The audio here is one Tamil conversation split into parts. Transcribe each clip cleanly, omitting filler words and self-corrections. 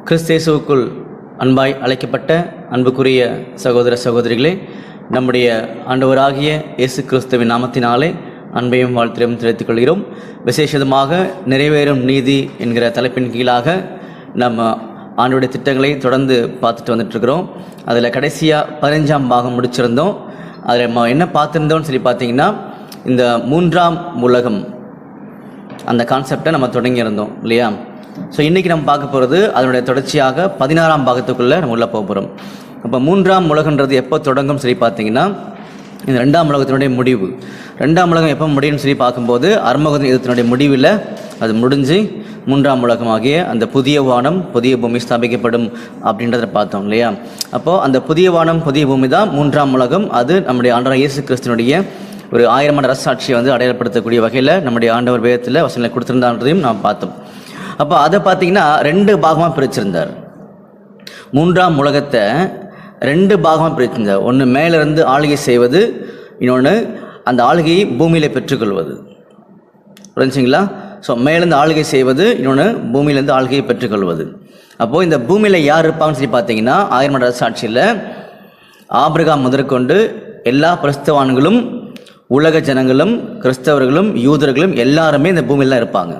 கிறிஸ்தேசுவுக்குள் அன்பாய் அழைக்கப்பட்ட அன்புக்குரிய சகோதர சகோதரிகளே, நம்முடைய ஆண்டவராகிய இயேசு கிறிஸ்துவின் நாமத்தினாலே அன்பையும் வாழ்த்தையும் தெரிவித்துக் கொள்கிறோம். விசேஷமாக நிறைவேறும் நீதி என்கிற தலைப்பின் கீழாக நம்ம ஆண்டோடைய திட்டங்களை தொடர்ந்து பார்த்துட்டு வந்துட்டுருக்கிறோம். அதில் கடைசியாக 15ஆம் பாகம் முடிச்சிருந்தோம். அதில் நம்ம என்ன பார்த்துருந்தோம்னு சொல்லி பார்த்தீங்கன்னா, இந்த 3ஆம் உலகம் அந்த கான்செப்டை நம்ம தொடங்கியிருந்தோம் இல்லையா? ஸோ இன்றைக்கி நம்ம பார்க்க போகிறது அதனுடைய தொடர்ச்சியாக 16ஆம் பாகத்துக்குள்ளே நம்ம உள்ளே போக போகிறோம். அப்போ 3ஆம் உலகன்றது எப்போ தொடங்கும் சொல்லி பார்த்தீங்கன்னா, இந்த 2ஆம் உலகத்தினுடைய முடிவு. 2ஆம் உலகம் எப்போ முடியும்னு சொல்லி பார்க்கும்போது, அர்மகதன் யுத்தத்தினுடைய முடிவில் அது முடிஞ்சு 3ஆம் உலகமாகிய அந்த புதிய வானம் புதிய பூமி ஸ்தாபிக்கப்படும் அப்படின்றத பார்த்தோம் இல்லையா? அப்போது அந்த புதிய வானம் புதிய பூமி தான் 3ஆம் உலகம். அது நம்முடைய ஆண்டவர் இயேசு கிறிஸ்துனுடைய ஒரு 1000 ஆண்டு அரசாட்சியை அடையாளப்படுத்தக்கூடிய வகையில் நம்முடைய ஆண்டவர் வேதத்தில் வசனங்களை கொடுத்துருந்தான்றதையும் நாம் பார்த்தோம். அப்போ அதை பார்த்தீங்கன்னா 2 பாகமாக பிரிச்சிருந்தார். 3ஆம் உலகத்தை 2 பாகமாக பிரிச்சிருந்தார். ஒன்று மேலிருந்து ஆளுகை செய்வது, இன்னொன்று அந்த ஆளுகையை பூமியில் பெற்றுக்கொள்வது. புரிஞ்சுங்களா? ஸோ மேலேருந்து ஆளுகை செய்வது, இன்னொன்று பூமியிலேருந்து ஆளுகையை பெற்றுக்கொள்வது. அப்போது இந்த பூமியில் யார் இருப்பாங்கன்னு சொல்லி பார்த்தீங்கன்னா, 1000 ஆண்டு அரசாட்சியில் ஆபிரகாம் முதற்கொண்டு எல்லா கிறிஸ்தவான்களும், உலக ஜனங்களும், கிறிஸ்தவர்களும், யூதர்களும் எல்லாருமே இந்த பூமியில் தான் இருப்பாங்க.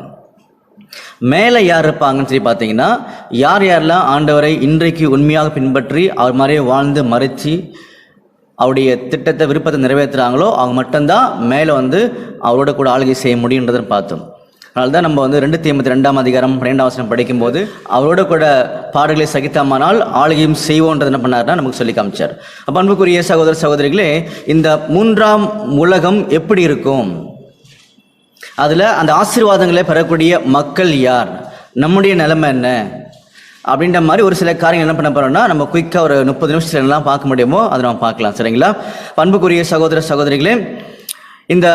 மேலே யார் இருப்பாங்கன்னு சொல்லி பார்த்தீங்கன்னா, யார் யாரெல்லாம் ஆண்டவரை இன்றைக்கு உண்மையாக பின்பற்றி அவர் மாதிரியே வாழ்ந்து மறைச்சி அவருடைய திட்டத்தை விருப்பத்தை நிறைவேற்றுறாங்களோ அவங்க மட்டும்தான் மேலே அவரோட கூட ஆளுகை செய்ய முடியுன்றதை பார்த்தோம். அதனால தான் நம்ம 2 தீமோத்தேயு 2ஆம் அதிகாரம் 12ஆம் வசனம் படிக்கும்போது, அவரோட கூட பாடுகளை சகித்தாமானால் ஆளுகையும் செய்வோன்றது என்ன பண்ணார்னா நமக்கு சொல்லி காமிச்சார். அப்போ அன்புக்குரிய சகோதர சகோதரிகளே, இந்த 3ஆம் உலகம் எப்படி இருக்கும், அதில் அந்த ஆசீர்வாதங்களை பெறக்கூடிய மக்கள் யார், நம்முடைய நிலைமை என்ன அப்படின்ற மாதிரி ஒரு சில காரியங்கள் என்ன பண்ண போகிறோம்னா, நம்ம குயிக்காக ஒரு 30 நிமிஷத்தில் என்னெல்லாம் பார்க்க முடியுமோ அதை நம்ம பார்க்கலாம். சரிங்களா? அன்புக்குரிய சகோதர சகோதரிகளே, இந்த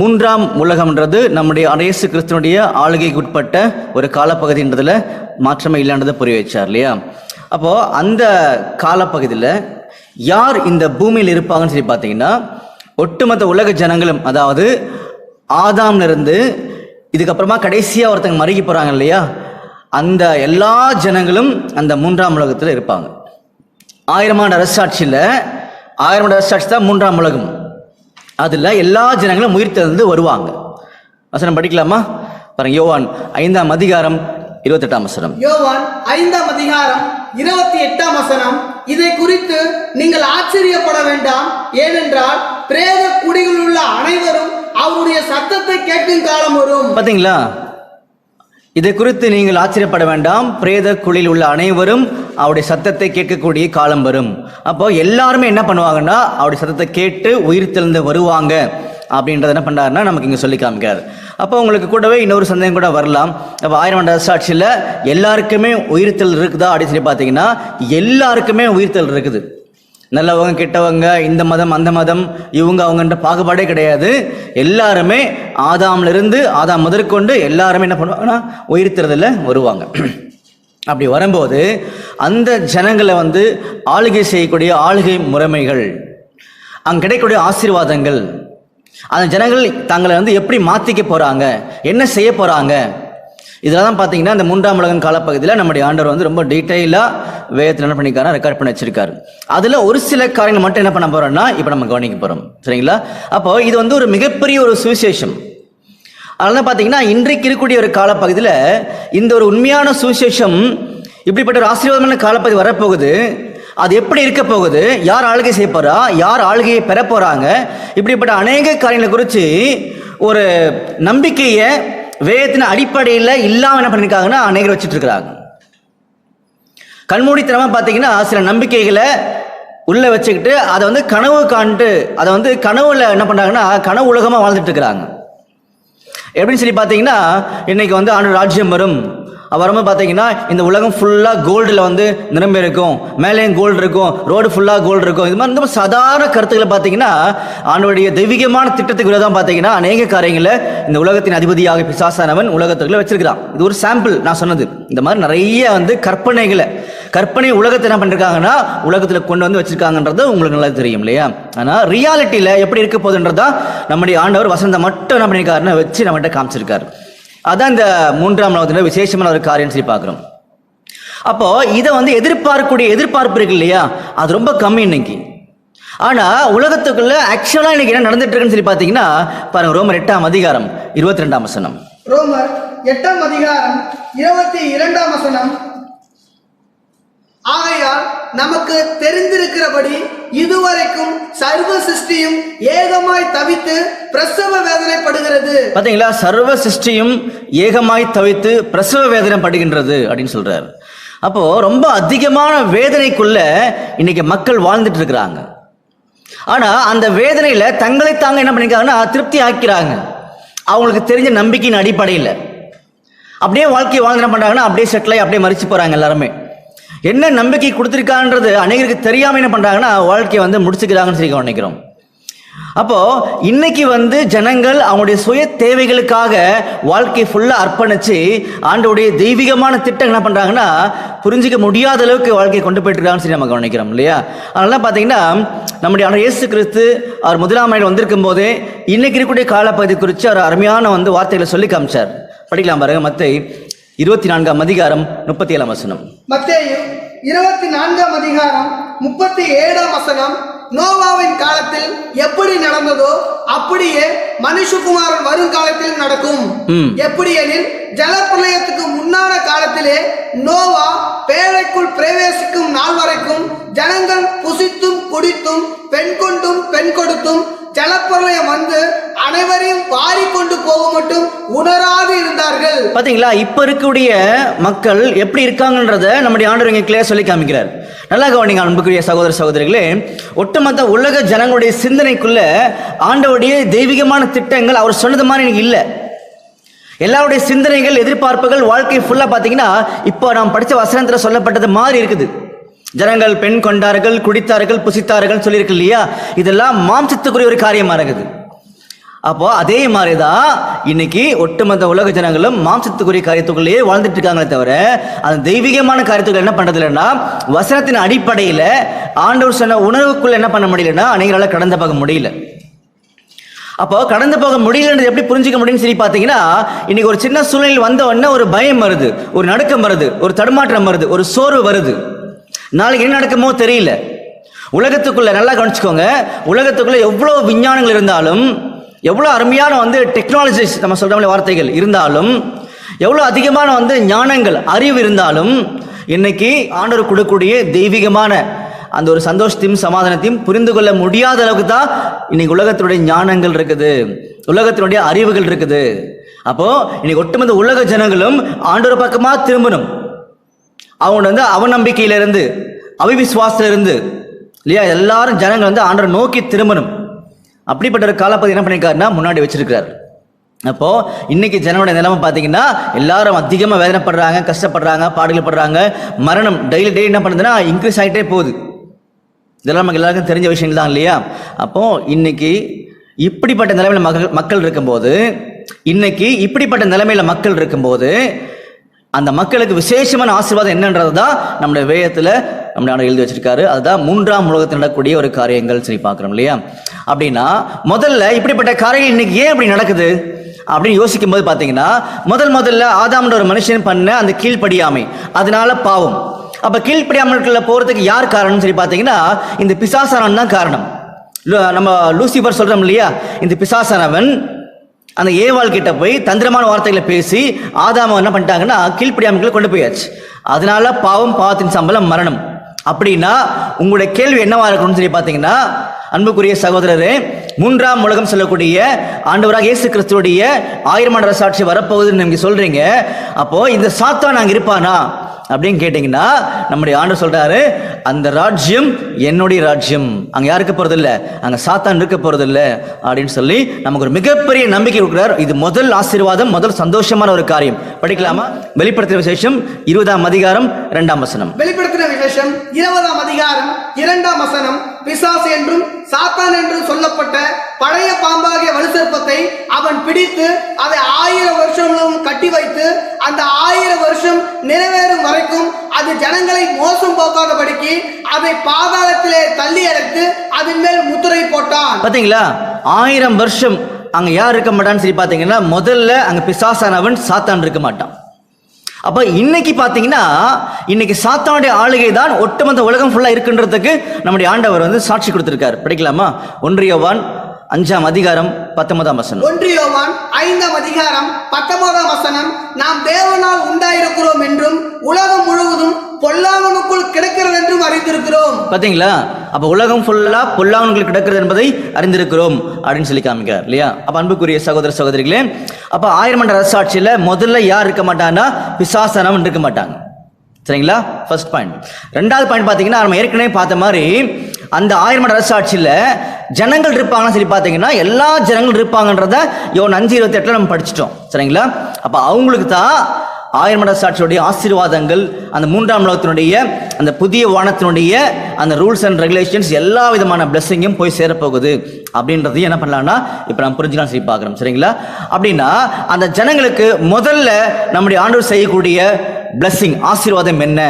3ஆம் உலகம்ன்றது நம்முடைய இயேசு கிறிஸ்துனுடைய ஆளுகைக்கு உட்பட்ட ஒரு காலப்பகுதின்றதில் மாற்றமே இல்லைன்றதை புரிய வச்சார் இல்லையா? அப்போது அந்த காலப்பகுதியில் யார் இந்த பூமியில் இருப்பாங்கன்னு சொல்லி பார்த்தீங்கன்னா, ஒட்டுமொத்த உலக ஜனங்களும், அதாவது ஆதாம்லேருந்து இதுக்கப்புறமா கடைசியாக ஒருத்தங்க மறுகி போகிறாங்க இல்லையா, அந்த எல்லா ஜனங்களும் அந்த 3ஆம் உலகத்தில் இருப்பாங்க. 1000 ஆண்டு அரசாட்சியில் 1000 ஆண்டு அரசாட்சி தான் 3ஆம் உலகம். அதில் எல்லா ஜனங்களும் உயிர்த்தெழுந்து வருவாங்க. வசனம் படிக்கலாமா? பாருங்க, யோவான் 5ஆம் அதிகாரம் 28ஆம் வசனம். யோவான் 5ஆம் அதிகாரம் 28ஆம் வசனம். இதை குறித்து நீங்கள் ஆச்சரியப்பட வேண்டாம், ஏனென்றால் பிரேத குடிகளில் உள்ள அனைவரும் அவருடைய சத்தத்தை கேட்கும் காலம் வரும். பார்த்தீங்களா? இதை குறித்து நீங்கள் ஆச்சரியப்பட வேண்டாம், பிரேத குழியில் உள்ள அனைவரும் அவருடைய சத்தத்தை கேட்கக்கூடிய காலம் வரும். அப்போ எல்லாருமே என்ன பண்ணுவாங்கன்னா, அவருடைய சத்தத்தை கேட்டு உயிர் தெழுந்து வருவாங்க அப்படின்றத என்ன பண்ணுறாருன்னா நமக்கு இங்கே சொல்லி காமிக்காரு. அப்போ உங்களுக்கு கூடவே இன்னொரு சந்தேகம் கூட வரலாம். அப்போ 1000 ஆண்டு அரசாட்சியில் எல்லாருக்குமே உயிர்த்தல் இருக்குதா அப்படின்னு சொல்லி பார்த்தீங்கன்னா, எல்லாருக்குமே உயிர்த்தல் இருக்குது. நல்லவங்க கெட்டவங்க, இந்த மதம் அந்த மதம், இவங்க அவங்கன்ற பாகுபாடே கிடையாது. எல்லாருமே ஆதாம் முதற்கொண்டு எல்லாருமே என்ன பண்ணுவாங்கன்னா உயிர்த்தறதில் வருவாங்க. அப்படி வரும்போது அந்த ஜனங்களை ஆளுகை செய்யக்கூடிய ஆளுகை முறைமைகள், அங்கே கிடைக்கக்கூடிய ஆசீர்வாதங்கள், அந்த ஜனங்கள் தங்களை எப்படி மாற்றிக்க போகிறாங்க, என்ன செய்ய போகிறாங்க, இதெல்லாம் தான் பார்த்தீங்கன்னா இந்த 3ஆம் உலகம் காலப்பகுதியில் நம்முடைய ஆண்டவர் ரொம்ப டீட்டெயிலாக வேதத்தில் என்ன பண்ணியிருக்காரு, ரெக்கார்ட் பண்ணி வச்சிருக்காரு. அதில் ஒரு சில காரியங்கள் மட்டும் என்ன பண்ண போகிறோம்னா இப்போ நம்ம கவனிக்க போகிறோம். சரிங்களா? அப்போ இது ஒரு மிகப்பெரிய ஒரு சுவிசேஷம். அதனால பார்த்தீங்கன்னா இன்றைக்கு இருக்கக்கூடிய ஒரு காலப்பகுதியில் இந்த ஒரு உண்மையான சுவிசேஷம், இப்படிப்பட்ட ஒரு ஆசீர்வாதமான காலப்பகுதி வரப்போகுது. அது எப்படி இருக்க போகுது, யார் ஆளுகை செய்ய போகிறா, யார் ஆளுகையை பெற போகிறாங்க, இப்படிப்பட்ட அநேக காரியங்களை குறித்து ஒரு நம்பிக்கையை வேதத்தின் அடிப்படையில் இல்லாமல் என்ன பண்ணியிருக்காங்கன்னா அநேகர் வச்சுட்டு இருக்கிறாங்க. கண்மூடித்தனமாக பார்த்தீங்கன்னா சில நம்பிக்கைகளை உள்ளே வச்சுக்கிட்டு அதை கனவு காண்டு அதை கனவுல என்ன பண்ணுறாங்கன்னா கனவு உலகமாக வாழ்ந்துட்டு இருக்கிறாங்க. எப்படின்னு சொல்லி பார்த்தீங்கன்னா, இன்னைக்கு ஆண்டு ராஜ்யம் வரும், அப்புறமா பார்த்தீங்கன்னா இந்த உலகம் ஃபுல்லாக கோல்டில் நிரம்பி இருக்கும், மேலேயும் கோல்டு இருக்கும், ரோடு ஃபுல்லாக கோல்டு இருக்கும். இது மாதிரி இந்த சாதாரண கருத்துக்களை பார்த்தீங்கன்னா அவனுடைய தெய்வீகமான திட்டத்துக்கு விரோதம் பார்த்தீங்கன்னா அநேக காரியங்களை இந்த உலகத்தின் அதிபதியாக பிசாசானவன் உலகத்துக்குள்ள வச்சிருக்கிறான். இது ஒரு சாம்பிள் நான் சொன்னது. இந்த மாதிரி நிறைய கற்பனை உலகத்தை என்ன பண்ணிருக்காங்கன்னா உலகத்தில் கொண்டு வச்சிருக்காங்கன்றது உங்களுக்கு நல்லா தெரியும் இல்லையா? ஆனால் ரியாலிட்டியில் எப்படி இருக்க போகுதுன்றதான் நம்முடைய ஆண்டவர் வசனத்தை மட்டும் என்ன பண்ணியிருக்காருன்னு வச்சு நம்மகிட்ட காமிச்சிருக்காரு. அதான் இந்த 3ஆம் உலகத்தில் விசேஷமான ஒரு காரியம் சொல்லி பார்க்குறோம். அப்போ இதை வந்து எதிர்பார்க்கக்கூடிய எதிர்பார்ப்பு இருக்கு இல்லையா, அது ரொம்ப கம்மி இன்னைக்கு. ஆனா உலகத்துக்குள்ள ஆக்சுவலா இன்னைக்கு என்ன நடந்துட்டு இருக்குன்னு சொல்லி பாத்தீங்கன்னா பாருங்க, ரோமர் 8ஆம் அதிகாரம் 22ஆம் வசனம். ரோமர் 8ஆம் அதிகாரம் 22ஆம் வசனம். ஆகையால் நமக்கு தெரிந்திருக்கிறபடி இதுவரைக்கும் சர்வ சிருஷ்டியும் ஏகமாய் தவித்து பிரசவ வேதனைப்படுகிறது. பாத்தீங்களா, சர்வ சிருஷ்டியும் ஏகமாய் தவித்து பிரசவ வேதனை படுகின்றது அப்படின்னு சொல்றாரு. அப்போ ரொம்ப அதிகமான வேதனைக்குள்ள இன்னைக்கு மக்கள் வாழ்ந்துட்டு இருக்கிறாங்க. ஆனா அந்த வேதனையில தங்களை தாங்க என்ன பண்ணிருக்காங்கன்னா திருப்தி ஆக்கிறாங்க. அவங்களுக்கு தெரிஞ்ச நம்பிக்கையின் அடிப்படையில் அப்படியே வாழ்க்கையை வாழ்ந்து என்ன பண்றாங்கன்னா அப்படியே செட்டில் ஆகி அப்படியே மறிச்சு போறாங்க. எல்லாருமே என்ன நம்பிக்கை கொடுத்துருக்கான்றது அநேகருக்கு தெரியாம என்ன பண்றாங்கன்னா வாழ்க்கையை வந்து முடிச்சுக்கிறாங்கன்னு சொல்லி நினைக்கிறோம். அப்போ இன்னைக்கு வந்து ஜனங்கள் அவங்களுடைய சுய தேவைகளுக்காக வாழ்க்கை ஃபுல்லா அர்ப்பணிச்சு ஆண்டவருடைய தெய்வீகமான திட்டம் என்ன பண்றாங்கன்னா புரிஞ்சிக்க முடியாத அளவுக்கு வாழ்க்கையை கொண்டு போயிட்டு இருக்காங்கன்னு சொல்லி நம்ம கவனிக்கிறோம் இல்லையா. அதனால பாத்தீங்கன்னா நம்முடைய ஆண்டவர் இயேசு கிறிஸ்து அவர் முதலாம் ஆண்டில் வந்திருக்கும் போதே இன்னைக்கு இருக்கக்கூடிய காலப்பகுதி குறித்து அவர் அருமையான வந்து வார்த்தைகளை சொல்லி காமிச்சார். படிக்கலாம் பாருங்க, மத்தேயு 24ஆம் அதிகாரம் 37ஆம் வசனம். மத்தேயு 24ஆம் அதிகாரம் 37ஆம் வசனம். நோவாவின் காலத்தில் எப்படி நடந்ததோ அப்படியே மனுஷகுமாரன் வரும் காலத்தில் நடக்கும். எப்படி எனில் ஜலப்பிரளயத்துக்கு முன்னான காலத்திலே நோவா பேழைக்குள் பிரவேசிக்கும் நாள் வரைக்கும் ஜனங்கள் புசித்தும் குடித்தும் பெண் கொண்டும் பெண் கொடுத்தும் ஜலப்பிரளயம் வந்து அனைவரையும் வாரி கொண்டு போக மட்டும் உணராது இருந்தார்கள். பாத்தீங்களா, இப்ப இருக்கக்கூடிய மக்கள் எப்படி இருக்காங்கன்றத நம்முடைய ஆண்டவர் இங்க கிளியரா சொல்லி காமிக்கிறார். நல்லா கவனிங்க அன்புக்குரிய சகோதர சகோதரிகளே, ஒட்டுமொத்த உலக ஜனங்களுடைய சிந்தனைக்குள்ள ஆண்டவருடைய தெய்வீகமான திட்டங்கள் அவர் சொன்னது மாதிரி எனக்கு இல்லை. எல்லாருடைய சிந்தனைகள் எதிர்பார்ப்புகள் வாழ்க்கை ஃபுல்லா பாத்தீங்கன்னா இப்போ நாம் படிச்ச வசனத்துல சொல்லப்பட்டது மாதிரி இருக்குது. ஜனங்கள் பெண் கொண்டார்கள், குடித்தார்கள், புசித்தார்கள் சொல்லியிருக்கு இல்லையா, இதெல்லாம் மாம்சத்துக்குரிய ஒரு காரியமா இருக்குது. அப்போ அதே மாதிரிதான் இன்னைக்கு ஒட்டுமொத்த உலக ஜனங்களும் மாம்சத்துக்குரிய காரியத்துக்குள்ளேயே வாழ்ந்துட்டு இருக்காங்களே தவிர அந்த தெய்வீகமான காரியத்துக்குள்ள என்ன பண்றது இல்லைன்னா வசனத்தின் அடிப்படையில ஆண்டவர் சொன்ன உணர்வுக்குள்ள என்ன பண்ண முடியலன்னா அனைவரால கடந்து போக முடியல. அப்போ கடந்து போக முடியலன்றது எப்படி புரிஞ்சுக்க முடியும்னு சொல்லி பார்த்தீங்கன்னா இன்னைக்கு ஒரு சின்ன சூழ்நிலை வந்த உடனே ஒரு பயம் வருது, ஒரு நடுக்கம் வருது, ஒரு தடுமாற்றம் வருது, ஒரு சோர்வு வருது. நாளைக்கு என்ன நடக்குமோ தெரியல. உலகத்துக்குள்ள நல்லா கவனிச்சுக்கோங்க, உலகத்துக்குள்ள எவ்வளவு விஞ்ஞானங்கள் இருந்தாலும், எவ்வளவு அருமையான வந்து டெக்னாலஜிஸ் நம்ம சொல்ற வார்த்தைகள் இருந்தாலும், எவ்வளவு அதிகமான வந்து ஞானங்கள் அறிவு இருந்தாலும், இன்னைக்கு ஆண்டவர் கொடுக்கக்கூடிய தெய்வீகமான அந்த ஒரு சந்தோஷத்தையும் சமாதானத்தையும் புரிந்து கொள்ள முடியாத அளவுக்கு தான் இன்னைக்கு உலகத்தினுடைய ஞானங்கள் இருக்குது, உலகத்தினுடைய அறிவுகள் இருக்குது. அப்போ இன்னைக்கு ஒட்டுமொத்த உலக ஜனங்களும் ஆண்டவர் பக்கமா திரும்பணும். அவங்க வந்து அவநம்பிக்கையிலிருந்து அவிவிசுவாசத்திலிருந்து இல்லையா எல்லாரும் ஜனங்கள் வந்து ஆண்டவரை நோக்கி திரும்பணும். அப்படிப்பட்ட ஒரு காலப்பகுதி என்ன பண்ணியிருக்காருன்னா முன்னாடி வச்சிருக்கிறார். அப்போ இன்னைக்கு ஜனங்களோட நிலைமை பார்த்தீங்கன்னா எல்லாரும் அதிகமாக வேதனைப்படுறாங்க, கஷ்டப்படுறாங்க, பாடுகள் படுறாங்க. மரணம் டெய்லி என்ன பண்ணுதுன்னா இன்க்ரீஸ் ஆகிட்டே போகுது. இதெல்லாம் நமக்கு எல்லாருக்கும் தெரிஞ்ச விஷயங்கள் தான் இல்லையா. அப்போ இன்னைக்கு இப்படிப்பட்ட நிலைமையில மக்கள் இருக்கும்போது, இன்னைக்கு இப்படிப்பட்ட நிலைமையில மக்கள் இருக்கும்போது அந்த மக்களுக்கு விசேஷமான ஆசீர்வாதம் என்னன்றது தான் நம்முடைய வேதத்தில் நம்முடைய எழுதி வச்சிருக்காரு. அதுதான் 3ஆம் உலகத்தில் நடக்கக்கூடிய ஒரு காரியங்கள் சரி பார்க்குறோம் இல்லையா. அப்படின்னா முதல்ல இப்படிப்பட்ட காரியங்கள் இன்னைக்கு ஏன் அப்படி நடக்குது அப்படின்னு யோசிக்கும் போது பார்த்தீங்கன்னா முதல்ல ஆதாம்ன்ற ஒரு மனுஷன் பண்ண அந்த கீழ்ப்படியாமை, அதனால பாவம். அப்போ கீழ்ப்படியாமல்ல போகிறதுக்கு யார் காரணம்னு சொல்லி பார்த்தீங்கன்னா இந்த பிசாசானவன் தான் காரணம். நம்ம லூசிபர் சொல்கிறோம் இல்லையா, இந்த பிசாசானவன் அந்த ஏவாள் கிட்ட போய் தந்திரமான வார்த்தைகளை பேசி ஆதாம என்ன பண்ணிட்டாங்கன்னா கீழ்ப்படியாமைகளை கொண்டு போயாச்சு. அதனால பாவம், பாவத்தின் சம்பளம் மரணம். அப்படின்னா உங்களுடைய கேள்வி என்னவா இருக்கணும்னு சொல்லி பார்த்தீங்கன்னா அன்புக்குரிய சகோதரரே, 3ஆம் உலகம் சொல்லக்கூடிய ஆண்டவராக இயேசு கிறிஸ்துவுடைய 1000 ஆண்டு அரசாட்சி வரப்போகுதுன்னு நீங்க சொல்றீங்க. அப்போ இந்த சாத்தான் அங்க இருப்பானா அப்படின்னு கேட்டீங்கன்னா நம்முடைய ஆண்டவர் சொல்றாரு, அந்த ராஜ்யம் என்னுடைய ராஜ்யம், அங்க யாருக்கு போறது இல்லை, அங்க சாத்தான் இருக்க போறது இல்லை அப்படின்னு சொல்லி நமக்கு ஒரு மிகப்பெரிய நம்பிக்கை கொடுக்கிறார். இது முதல் ஆசீர்வாதம், முதல் சந்தோஷமான ஒரு காரியம். படிக்கலாமா? வெளிப்படுத்தின விசேஷம் 20ஆம் அதிகாரம் 2ஆம் வசனம். வெளிப்படுத்தின விசேஷம் 20ஆம் அதிகாரம் 2ஆம் வசனம். பிசாசு என்றும் சாத்தான் என்றும் சொல்லப்பட்ட பழைய பாம்பாகிய வலுசர்ப்பத்தை அவன் பிடித்து அதை 1000 வருஷங்களும் கட்டி வைத்து அந்த 1000 வருஷம் நிறைவேறும் வரைக்கும் அது ஜனங்களை மோசம் போக்காதபடிக்கு அதை பாதாளத்திலே தள்ளி அடைத்து அதன் மேல் முத்திரை போட்டான். பாத்தீங்களா, 1000 வருஷம் அங்க யார் இருக்க மாட்டான்னு சொல்லி பாத்தீங்கன்னா முதல்ல அங்க பிசாசானவன் சாத்தான் இருக்க மாட்டான். அப்ப இன்னைக்கு பாத்தீங்கன்னா இன்னைக்கு சாத்தானுடைய ஆளுகை தான் ஒட்டுமொத்த உலகம் ஃபுல்லா இருக்குன்றதுக்கு நம்முடைய ஆண்டவர் வந்து சாட்சி கொடுத்திருக்காரு. படிக்கலாமா? 1 யோவான் 5:19 1 யோவான் 5:19 நாம் தேவனால் உண்டாயிருக்கிறோம் என்றும் உலகம் முழுவதும் பொல்லாங்கனுக்குள் கிடக்கிறது என்றும் அறிந்திருக்கிறோம். பாத்தீங்களா? அப்ப உலகம் ஃபுல்லா பொல்லாங்கனுக்குள் கிடக்கிறது என்பதை அறிந்திருக்கிறோம் அப்படின்னு சொல்லி காமிக்கிறார் இல்லையா? அப்ப அன்புக்குரிய சகோதர சகோதரிகளே, அப்ப 1000 ஆண்டு அரசாட்சியில முதல்ல யார் இருக்க மாட்டாங்கன்னா பிசாசனம் இருக்க மாட்டாங்க. சரிங்களா? First point. ரெண்டாவது பாயிண்ட் பாத்தீங்கன்னா நம்ம ஏற்கனவே பார்த்த மாதிரி அந்த 1000 ஆண்டு அரசாட்சியில ஜனங்கள் இருப்பாங்கன்னு சொல்லி பாத்தீங்கன்னா எல்லா ஜனங்களும் இருப்பாங்கன்றத யோவான் 5:28 நம்ம படிச்சிட்டோம். சரிங்களா? அப்ப அவங்களுக்கு தான் 1000 ஆண்டு அரசாட்சியுடைய ஆசீர்வாதங்கள், அந்த 3ஆம் உலகத்தினுடைய அந்த புதிய வானத்தினுடைய அந்த ரூல்ஸ் அண்ட் ரெகுலேஷன்ஸ், எல்லா விதமான பிளெஸிங்கும் போய் சேரப்போகுது அப்படின்றதையும் என்ன பண்ணலாம்னா இப்போ நம்ம புரிஞ்சுக்கலாம் சொல்லி பார்க்குறோம். சரிங்களா? அப்படின்னா அந்த ஜனங்களுக்கு முதல்ல நம்முடைய ஆண்டவர் செய்யக்கூடிய பிளெஸிங் ஆசீர்வாதம் என்ன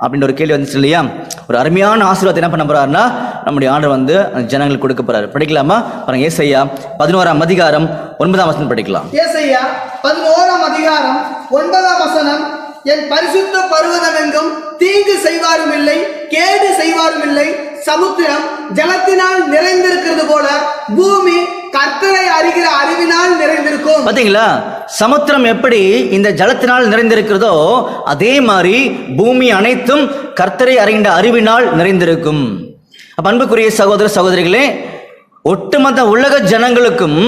அப்படின்ற ஒரு கேள்வி வந்துச்சு இல்லையா? ஒரு அருமையான ஆசீர்வாதத்தை என்ன பண்ண போறாருன்னா நம்முடைய ஆண்டவர் வந்து அந்த ஜனங்களுக்கு கொடுக்க போறாரு. படிக்கலாமா? பாருங்க, ஏசாயா 11:9 படிக்கலாம். ஏசாயா 11:9 என் பரிசுத்த பர்வதமெங்கும் தீங்கு செய்வாரும் இல்லை, கேடு செய்வாரும் இல்லை. சமுத்திரம் ஜலத்தினால் நிறைந்திருக்கிறது போல பூமி கர்த்தரை அறிகிற அறிவினால் நிறைந்திருக்கும். பாத்தீங்களா? சமுத்திரம் எப்படி இந்த ஜலத்தினால் நிறைந்திருக்கிறதோ அதே மாதிரி பூமி அனைத்தும் கர்த்தரை அறிகின்ற அறிவினால் நிறைந்திருக்கும். அப்ப அன்புக்குரிய சகோதர சகோதரிகளே, ஒட்டுமொத்த உலக ஜனங்களுக்கும்,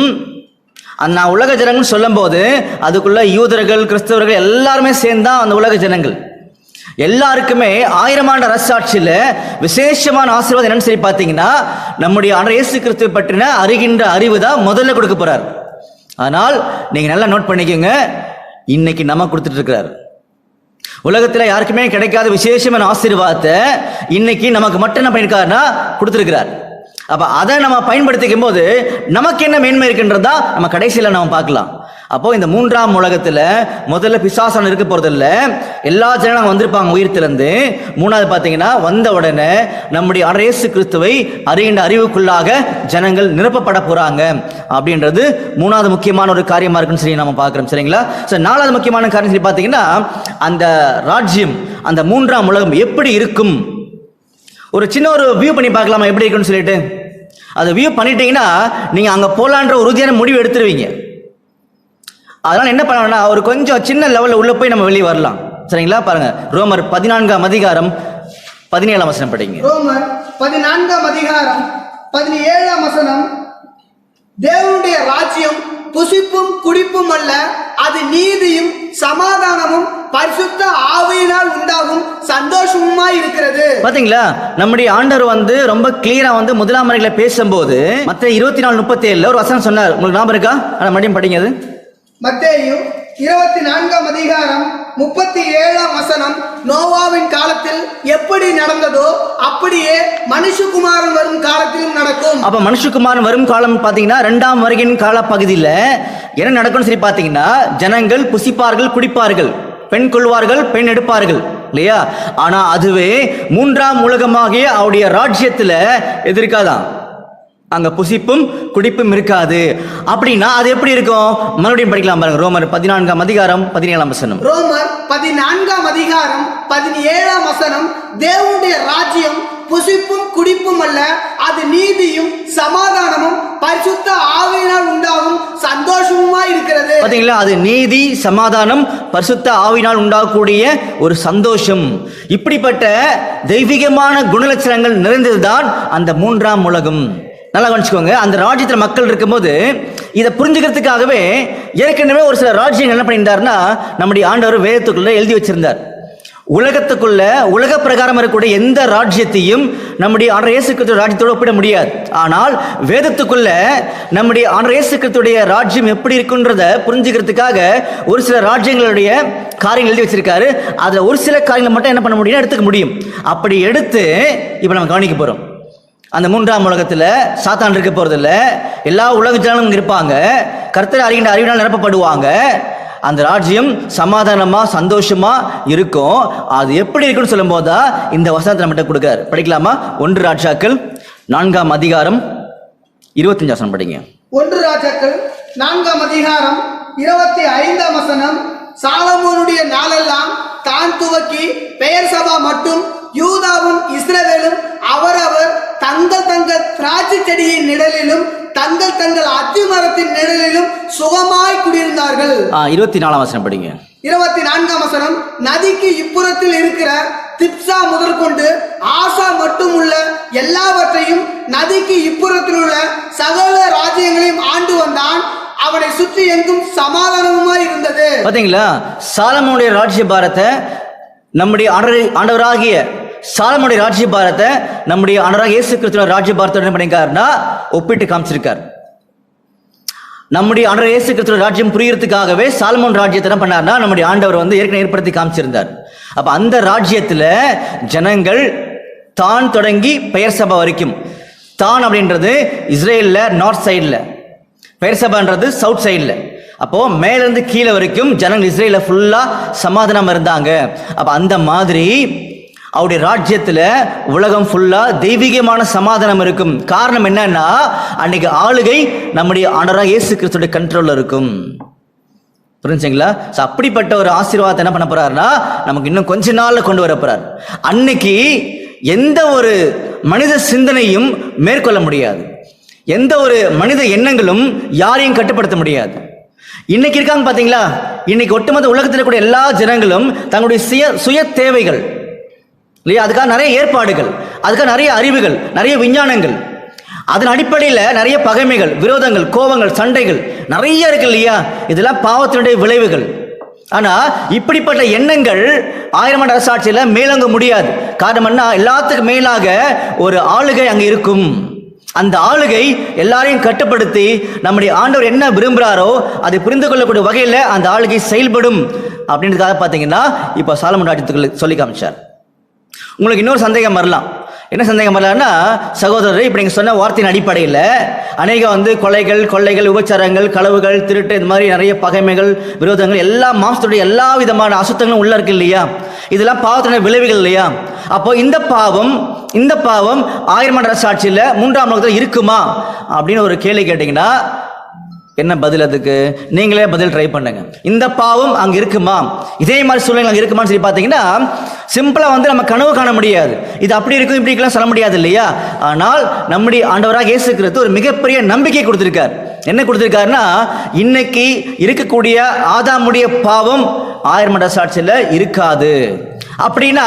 அந்த உலக ஜனங்கள் சொல்லும் போது அதுக்குள்ள யூதர்கள், கிறிஸ்தவர்கள் எல்லாருமே சேர்ந்தா அந்த உலக ஜனங்கள் எல்லாருக்குமே 1000 ஆண்டு அரசாட்சியில விசேஷமான ஆசீர்வாதம் என்னன்னு சொல்லி பார்த்தீங்கன்னா நம்முடைய ஆண்டவர் இயேசு கிறிஸ்துவை பற்றின அறிகின்ற அறிவு தான் முதல்ல கொடுக்க போறார். ஆனால் நீங்க நல்லா நோட் பண்ணிக்கோங்க, இன்னைக்கு நம்ம கொடுத்துட்டு இருக்கிறார். உலகத்துல யாருக்குமே கிடைக்காத விசேஷமான ஆசீர்வாதத்தை இன்னைக்கு நமக்கு மட்டும் என்ன பண்ணிருக்காருன்னா கொடுத்துருக்கிறார். அப்ப அதை நம்ம பயன்படுத்திக்கும் போது நமக்கு என்ன மேன்மை இருக்குன்றதா நம்ம கடைசியில நம்ம பார்க்கலாம். அப்போ இந்த 3ஆம் உலகத்துல முதல்ல பிசாசான இருக்க போறது இல்ல, எல்லா ஜனங்களும் வந்திருப்பாங்க உயிர்த்திலிருந்து. மூணாவது பாத்தீங்கன்னா வந்த உடனே நம்முடைய இயேசு கிறிஸ்துவை அறிகின்ற அறிவுக்குள்ளாக ஜனங்கள் நிரப்பப்பட போறாங்க அப்படின்றது 3வது முக்கியமான ஒரு காரியமா இருக்குன்னு சொல்லி நம்ம பார்க்கிறோம். சரிங்களா? சோ 4வது முக்கியமான காரியம் சொல்லி பாத்தீங்கன்னா அந்த ராஜ்யம், அந்த 3ஆம் உலகம் எப்படி இருக்கும், ஒரு சின்ன ஒரு வியூ பண்ணி பார்க்கலாமா எப்படி இருக்குன்னு சொல்லிட்டு. அதை வியூ பண்ணிட்டீங்கன்னா நீங்க அங்க போலான்ற உறுதியான முடிவு எடுத்துருவீங்க. அதனால என்ன பண்ணணும்னா ஒரு கொஞ்சம் சின்ன லெவலில் உள்ள போய் நம்ம வெளியே வரலாம். சரிங்களா? பாருங்க, ரோமர் 14:17 படிங்க. ரோமர் 14:17 தேவனுடைய ராஜ்யம் புசிப்பும் குடிப்பும் அல்ல, அது நீதியும் சமாதானமும் பரிசுத்த ஆவியினால் உண்டாகும் சந்தோஷமுமாய் இருக்கிறது. பாத்தீங்களா? நம்முடைய ஆண்டவர் வந்து ரொம்ப கிளியரா வந்து 1ஆம் வரியில பேசும்போது மத்தேயு 24:37 ஒரு வசனம் சொன்னார். உங்களுக்கு ஞாபகம் இருக்கா? மறுபடியும் படிங்க. அது மத்தேயு 24:37 நோவாவின் காலத்தில் எப்படி நடந்ததோ அப்படியே மனுஷகுமாரன் வரும் காலத்திலும் நடக்கும். அப்ப மனுஷகுமாரன் வரும் காலம் பாத்தீங்கன்னா 2ஆம் வருகையின் கால பகுதியில என்ன நடக்கும்னு சொல்லி பாத்தீங்கன்னா ஜனங்கள் புசிப்பார்கள், குடிப்பார்கள், பெண் கொள்வார்கள், பெண் எடுப்பார்கள் இல்லையா? ஆனா அதுவே 3ஆம் உலகமாகிய அவருடைய ராஜ்யத்துல எதிர்க்காதான், அங்க புசிப்பும் குடிப்பும் இருக்காது. அப்படின்னா அது எப்படி இருக்கும்? மறுபடியும் படிக்கலாம் பாருங்க. ரோமர் 14:17 ரோமர் 14:17 தேவனுடைய ராஜ்யம் புசிப்பும் குடிப்பும் அல்ல, அது நீதியும் சமாதானமும் பரிசுத்த ஆவியினால் உண்டாகும் சந்தோஷமுமாய் இருக்கிறது. பாத்தீங்களா? அது நீதி, சமாதானம், பரிசுத்த ஆவியினால் உண்டாகக்கூடிய ஒரு சந்தோஷம். இப்படிப்பட்ட தெய்வீகமான குணலட்சணங்கள் நிறைந்ததுதான் அந்த 3ஆம் உலகம். நல்லா கவனிச்சுக்கோங்க. அந்த ராஜ்யத்தில் மக்கள் இருக்கும்போது இதை புரிஞ்சுக்கிறதுக்காகவே ஏற்கனவே ஒரு சில ராஜ்யங்கள் என்ன பண்ணியிருந்தாருன்னா நம்முடைய ஆண்டவர் வேதத்துக்குள்ள எழுதி வச்சிருந்தார். உலகத்துக்குள்ள உலக பிரகாரம் இருக்கக்கூடிய எந்த ராஜ்யத்தையும் நம்முடைய ஆண்டவர் இயேசு கிறிஸ்து ராஜ்யத்தோடு ஒப்பிட முடியாது. ஆனால் வேதத்துக்குள்ள நம்முடைய ஆண்டவர் இயேசு கிறிஸ்துடைய ராஜ்யம் எப்படி இருக்குன்றத புரிஞ்சுக்கிறதுக்காக ஒரு சில ராஜ்யங்களுடைய காரியங்கள் எழுதி வச்சிருக்காரு. அதுல ஒரு சில காரியங்களை மட்டும் என்ன பண்ண முடியும், எடுத்துக்க முடியும். அப்படி எடுத்து இப்ப நம்ம கவனிக்க போறோம். அந்த 3ஆம் உலகத்துல சாத்தான் இருக்க போறது இல்ல, எல்லா உலக ஜனங்களும் இருப்பாங்க, கர்த்தரை அறிகின்ற அறிவினால் நிரப்பப்படுவாங்க. அந்த ராஜ்யம் சமாதானமா சந்தோஷமா இருக்கும். அது எப்படி இருக்குன்னு சொல்லும் போதுதான் இந்த வசனத்தை நம்மகிட்ட கொடுக்கிறார். படிக்கலாமா? 1 ராஜாக்கள் 4ஆம் அதிகாரம் 25 படிங்க. 1 ராஜாக்கள் 4ஆம் அதிகாரம் 25 சாலமோனுடைய நாளெல்லாம் தான் துவக்கி பெயர் சபா மட்டும் யூதாவும் இஸ்ரவேலும் அவரவர் தங்கள் தங்கள் திராட்சை செடியின் நிழலிலும் தங்கள் தங்கள் அத்தி மரத்தின் நிழலிலும் சுகமாய் குடியிருந்தார்கள். 24ஆம் வசனம் படிங்க. 24ஆம் வசனம், நதிக்கு இப்புறத்தில் இருக்கிற திப்சா முதற்கொண்டு ஆசா மட்டும் உள்ள எல்லாவற்றையும் நதிக்கு இப்புறத்தில் உள்ள சகல ராஜ்யங்களையும் ஆண்டு வந்தான். அவனை சுற்றி எங்கும் சமாதானமாய் இருந்தது. பாத்தீங்களா, சாலமோனுடைய ராஜ்ய பாரத்தை நம்முடைய ஆண்டவராகிய சாலமோனுடைய ராஜ்ய பாரத்தை நம்முடைய ஆண்டவராகிய இயேசு கிறிஸ்துவின் ராஜ்ய பாரத்தோட என்ன பண்ணிருக்காருன்னா ஒப்பிட்டு காமிச்சிருக்கார். நம்முடைய ஆண்டவர் இயேசு கிறிஸ்துவின் ராஜ்யம் புரியறதுக்காகவே சாலமோன் ராஜ்யத்தை என்ன பண்ணார்னா நம்முடைய ஆண்டவர் வந்து ஏற்கனவே ஏற்படுத்தி காமிச்சிருந்தார். அப்ப அந்த ராஜ்யத்துல ஜனங்கள் தான் தொடங்கி பெயர் சபா வரைக்கும், தான் அப்படின்றது இஸ்ரேல்ல நார்த் சைட்ல, பெயர் சபான்றது சவுத் சைட்ல. அப்போ மேல இருந்து கீழே வரைக்கும் ஜனங்கள் இஸ்ரேல ஃபுல்லா சமாதானம் இருந்தாங்க. அப்ப அந்த மாதிரி அவருடைய ராஜ்யத்துல உலகம் ஃபுல்லா தெய்வீகமான சமாதானம் இருக்கும். காரணம் என்னன்னா அன்னைக்கு ஆளுகை நம்முடைய ஆண்டவராகிய இயேசு கிறிஸ்துவோட கண்ட்ரோல்ல இருக்கும். புரிஞ்சுங்களா? அப்படிப்பட்ட ஒரு ஆசீர்வாதத்தை என்ன பண்ண போறாருன்னா நமக்கு இன்னும் கொஞ்ச நாள்ல கொண்டு வர போறார். அன்னைக்கு எந்த ஒரு மனித சிந்தனையும் மேற்கொள்ள முடியாது, எந்த ஒரு மனித எண்ணங்களும் யாரையும் கட்டுப்படுத்த முடியாது. இன்னைக்கு இருக்காங்க பாத்தீங்களா, இன்னைக்கு ஒட்டுமொத்த உலகத்தில் கூட எல்லா ஜனங்களும் தங்களுடைய சுய தேவைகள் இல்லையா, அதுக்காக நிறைய ஏற்பாடுகள், அதுக்காக நிறைய அறிவுகள், நிறைய விஞ்ஞானங்கள், அதன் அடிப்படையில் நிறைய பகைமைகள், விரோதங்கள், கோபங்கள், சண்டைகள் நிறைய இருக்கு இல்லையா. இதெல்லாம் பாவத்தினுடைய விளைவுகள். ஆனா இப்படிப்பட்ட எண்ணங்கள் 1000 ஆண்டு அரசாட்சியில மேலோங்க முடியாது. காரணம் என்ன? எல்லாத்துக்கும் மேலாக ஒரு ஆளுகை அங்க இருக்கும். அந்த ஆளுகை எல்லாரையும் கட்டுப்படுத்தி நம்முடைய ஆண்டவர் என்ன விரும்புகிறாரோ அதை புரிந்து கொள்ளக்கூடிய வகையில் அந்த ஆளுகை செயல்படும் அப்படின்றதுக்காக பார்த்தீங்கன்னா இப்போ சாலமோன் ராஜ்யத்துக்கு சொல்லி காமிச்சார். உங்களுக்கு இன்னொரு சந்தேகம் வரலாம். என்ன சந்தேகம் வரலான்னா, சகோதரர் இப்போ நீங்கள் சொன்ன வார்த்தையின் அடிப்படையில் அநேக கொலைகள், கொள்ளைகள், உபச்சாரங்கள், களவுகள், திருட்டு, இந்த மாதிரி நிறைய பகைமைகள், விரோதங்கள், எல்லா மாம்சத்துடைய எல்லா விதமான அசுத்தங்களும் உள்ள இருக்கு இல்லையா. இதெல்லாம் பாவத்தினுடைய விளைவுகள் இல்லையா. அப்போ இந்த பாவம் 1000 ஆண்டு அரசாட்சியில் 3ஆம் உலகத்தில் இருக்குமா அப்படின்னு ஒரு கேள்வி கேட்டீங்கன்னா என்ன பதில்? அதுக்கு நீங்களே பதில் ட்ரை பண்ணுங்க. இந்த பாவம் அங்க இருக்குமா, இதே மாதிரி சூழ்நிலை அங்க இருக்குமான்னு சொல்லி பார்த்தீங்கன்னா சிம்பிளா நம்ம கனவு காண முடியாது. இது அப்படி இருக்கும் இப்படி இருக்கலாம் சொல்ல முடியாது இல்லையா. ஆனால் நம்முடைய ஆண்டவராக இயேசு கிறிஸ்து ஒரு மிகப்பெரிய நம்பிக்கை கொடுத்திருக்கார். என்ன கொடுத்திருக்காருன்னா, இன்னைக்கு இருக்கக்கூடிய ஆதாமுடைய பாவம் 1000 ஆண்டு அரசாட்சியில் இருக்காது. அப்படின்னா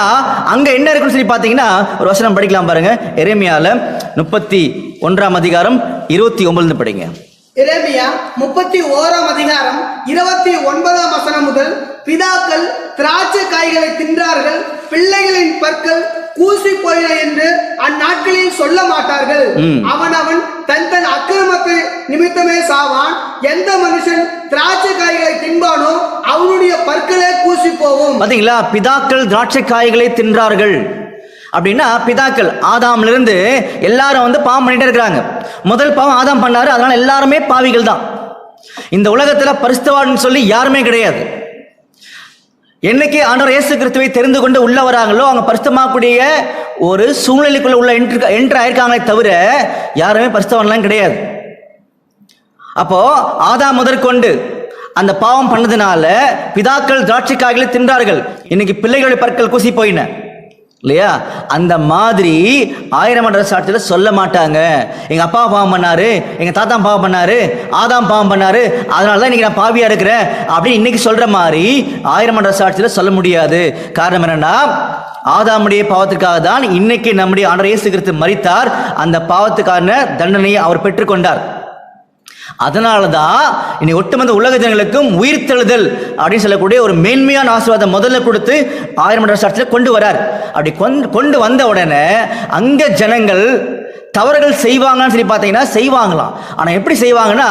அங்க என்ன இருக்குன்னு சொல்லி பார்த்தீங்கன்னா ஒரு வசனம் படிக்கலாம் பாருங்க. எரேமியால 31ஆம் அதிகாரம் 29 படிங்க. எரேமியா 31ஆம் அதிகாரம் 29ஆம் வசனம் முதல், பிதாக்கள் திராட்சை காய்களை தின்றார்கள், பிள்ளைகளின் பற்கள் கூசி போயின என்று அந்நாட்களில் சொல்ல மாட்டார்கள். அவன் தன் தன் அக்கிரமத்தை நிமித்தமே சாவான். எந்த மனுஷன் திராட்சை காய்களை தின்பானோ அவனுடைய பற்களே கூசி போகும். பாத்தீங்களா, பிதாக்கள் திராட்சை காய்களை தின்றார்கள் அப்படின்னா பிதாக்கள் ஆதாம்ல இருந்து எல்லாரும் பாவம் பண்ணிட்டே இருக்கிறாங்க. முதல் பாவம் ஆதாம் பண்ணாரு, அதனால எல்லாருமே பாவிகள் தான். இந்த உலகத்துல பரிசுத்தவான் சொல்லி யாருமே கிடையாது. என்னைக்கு ஆண்டவர் இயேசு கிறிஸ்துவை தெரிந்து கொண்டு உள்ள வராங்களோ அவங்க பரிசுத்தமாகக்கூடிய ஒரு சூழ்நிலைக்குள்ள உள்ள என்ட்ரு ஆயிருக்காங்களே தவிர யாருமே பரிசுத்தவான்லாம் கிடையாது. அப்போ ஆதாம் முதற்கொண்டு அந்த பாவம் பண்ணதுனால பிதாக்கள் திராட்சை காய்களை தின்றார்கள். இன்னைக்கு பிள்ளைகளுடைய பற்கள் கூசி போயின இல்லையா. அந்த மாதிரி 1000 ஆண்டு அரசாட்சியில் சொல்ல மாட்டாங்க, எங்க அப்பா பாவம் பண்ணாரு, எங்க தாத்தா பாவம் பண்ணாரு, ஆதாம் பாவம் பண்ணாரு, அதனாலதான் இன்னைக்கு நான் பாவியா இருக்கிறேன் அப்படின்னு இன்னைக்கு சொல்ற மாதிரி 1000 ஆண்டு அரசாட்சியில் சொல்ல முடியாது. காரணம் என்னன்னா, ஆதாமுடைய பாவத்துக்காக தான் இன்னைக்கு நம்முடைய ஆண்டவர் இயேசு கிறிஸ்து மரித்தார். அந்த பாவத்துக்கான தண்டனையை அவர் பெற்றுக்கொண்டார். அதனாலதான் இனி ஒட்டுமொத்த உலக ஜனங்களுக்கும் உயிர்த்தெழுதல் அப்படின்னு சொல்லக்கூடிய ஒரு மேன்மையான ஆசீர்வாதம் முதல்ல கொடுத்து 1000 ஆண்டு அரசாட்சியில் கொண்டு வரார். அப்படி கொண்டு வந்த உடனே அங்க ஜனங்கள் தவறுகள் செய்வாங்கன்னு சொல்லி பார்த்தீங்கன்னா செய்வாங்களாம். ஆனால் எப்படி செய்வாங்கன்னா,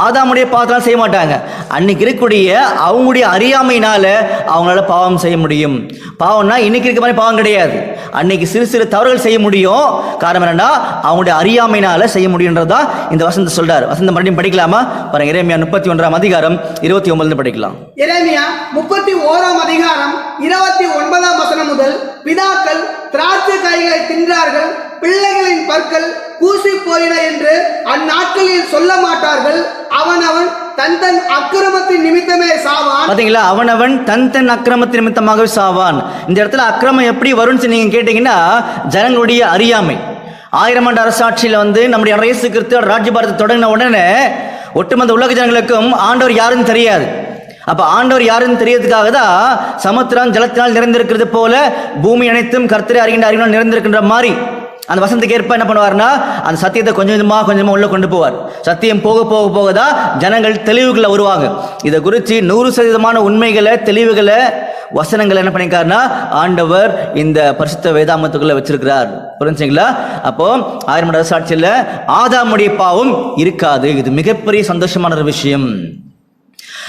ஆதாமுடைய பாவத்தால் செய்ய மாட்டாங்க. அன்னைக்கு இருக்கக்கூடிய அவங்களுடைய அறியாமையினால அவங்களால பாவம் செய்ய முடியும். பாவம்னா இன்னைக்கு இருக்க மாதிரி பாவம் கிடையாது. அன்னைக்கு சிறு சிறு தவறுகள் செய்ய முடியும். காரணம் என்னன்னா அவங்களுடைய அறியாமையினால செய்ய முடியுன்றதா இந்த வசனத்தை சொல்றாரு. வசந்தம் மறுபடியும் படிக்கலாமா பாருங்க. எரேமியா 31ஆம் அதிகாரம் 29 படிக்கலாம். எரேமியா 31ஆம் அதிகாரம் 29ஆம் வசனம் முதல், பிதாக்கள் திராட்சை காய்களை தின்றார்கள், பிள்ளைகளின் பற்கள் கூசி போயின என்று அந்நாட்களில் சொல்ல மாட்டார்கள். அவன் தன் தன் அக்கிரமத்தின் நிமித்தமே சாவான். பாத்தீங்களா, அவனவன் தன் தன் அக்கிரமத்தின் நிமித்தமாகவே சாவான். இந்த இடத்துல அக்கிரமம் எப்படி வரும்னு நீங்க கேட்டீங்கன்னா, ஜனங்களுடைய அறியாமை. 1000 ஆண்டு அரசாட்சியில நம்முடைய இயேசு கிறிஸ்து ராஜ்யபாரத்தை தொடங்கின உடனே ஒட்டுமொத்த உலக ஜனங்களுக்கும் ஆண்டவர் யாருன்னு தெரியாது. அப்ப ஆண்டவர் யாருன்னு தெரியறதுக்காக தான் சமுத்திரம் ஜலத்தினால் நிறைந்திருக்கிறது போல பூமி அனைத்தும் கர்த்தரை அறிகின்ற அறிவினால் நிறைந்திருக்கின்ற மாதிரி அந்த வசனத்துக்கு ஏற்ப என்ன பண்ணுவார்னா, அந்த சத்தியத்தை கொஞ்சம் கொஞ்சமா உள்ள கொண்டு போவார். சத்தியம் போக போக போக தான் ஜனங்கள் தெளிவுகளை வருவாங்க. இதை குறித்து 100% உண்மைகளை, தெளிவுகளை, வசனங்களை என்ன பண்ணிருக்காருன்னா ஆண்டவர் இந்த பரிசுத்த வேதாமத்துக்குள்ள வச்சிருக்கிறார். புரிஞ்சுங்களா? அப்போ 1000 ஆண்டு அரசாட்சியில் ஆதாமுடைய பாவம் இருக்காது. இது மிகப்பெரிய சந்தோஷமான ஒரு விஷயம்.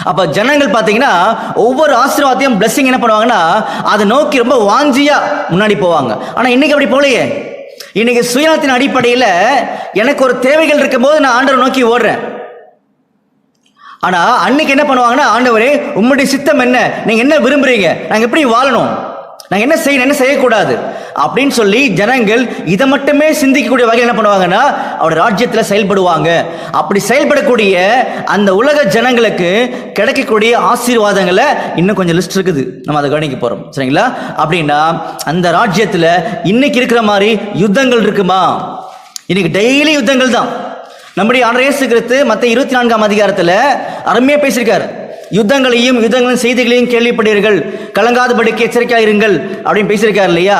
அப்ப ஜனங்கள் பாத்தீங்கன்னா ஒவ்வொரு ஆசீர்வாதத்தையும் பிளஸிங் என்ன பண்ணுவாங்கன்னா அதை நோக்கி ரொம்ப வாஞ்சியா முன்னாடி போவாங்க. ஆனா இன்னைக்கு அப்படி போலையே. இன்னைக்கு சுயநலத்தின் அடிப்படையில் எனக்கு ஒரு தேவைகள் இருக்கும் போது நான் ஆண்டவரை நோக்கி ஓடுறேன். ஆனா அன்னைக்கு என்ன பண்ணுவாங்கன்னா, ஆண்டவரே உம்முடைய சித்தம் என்ன, நீங்க என்ன விரும்புறீங்க, நாங்க எப்படி வாழணும், நாங்க என்ன செய்யணும், என்ன செய்யக்கூடாது அப்படின்னு சொல்லி ஜனங்கள் இதை மட்டுமே சிந்திக்கக்கூடிய வகையில் என்ன பண்ணுவாங்கன்னா அவருடைய ராஜ்யத்தில் செயல்படுவாங்க. அப்படி செயல்படக்கூடிய அந்த உலக ஜனங்களுக்கு கிடைக்கக்கூடிய ஆசீர்வாதங்களை இன்னும் கொஞ்சம் லிஸ்ட் இருக்குது, நம்ம அதை கவனிக்க போறோம். சரிங்களா? அப்படின்னா அந்த ராஜ்யத்தில் இன்னைக்கு இருக்கிற மாதிரி யுத்தங்கள் இருக்குமா? இன்னைக்கு டெய்லி யுத்தங்கள் தான். நம்முடைய ஆண்டவர் இயேசு கிறிஸ்து மத்தேயு 24ஆம் அதிகாரத்தில் அருமையா பேசியிருக்காரு. யுத்தங்களையும் யுத்தங்களின் செய்திகளையும் கேள்விப்பட்டீர்கள், கலங்காதபடிக்கு எச்சரிக்கையாக இருங்கள் அப்படின்னு பேசியிருக்காரு இல்லையா?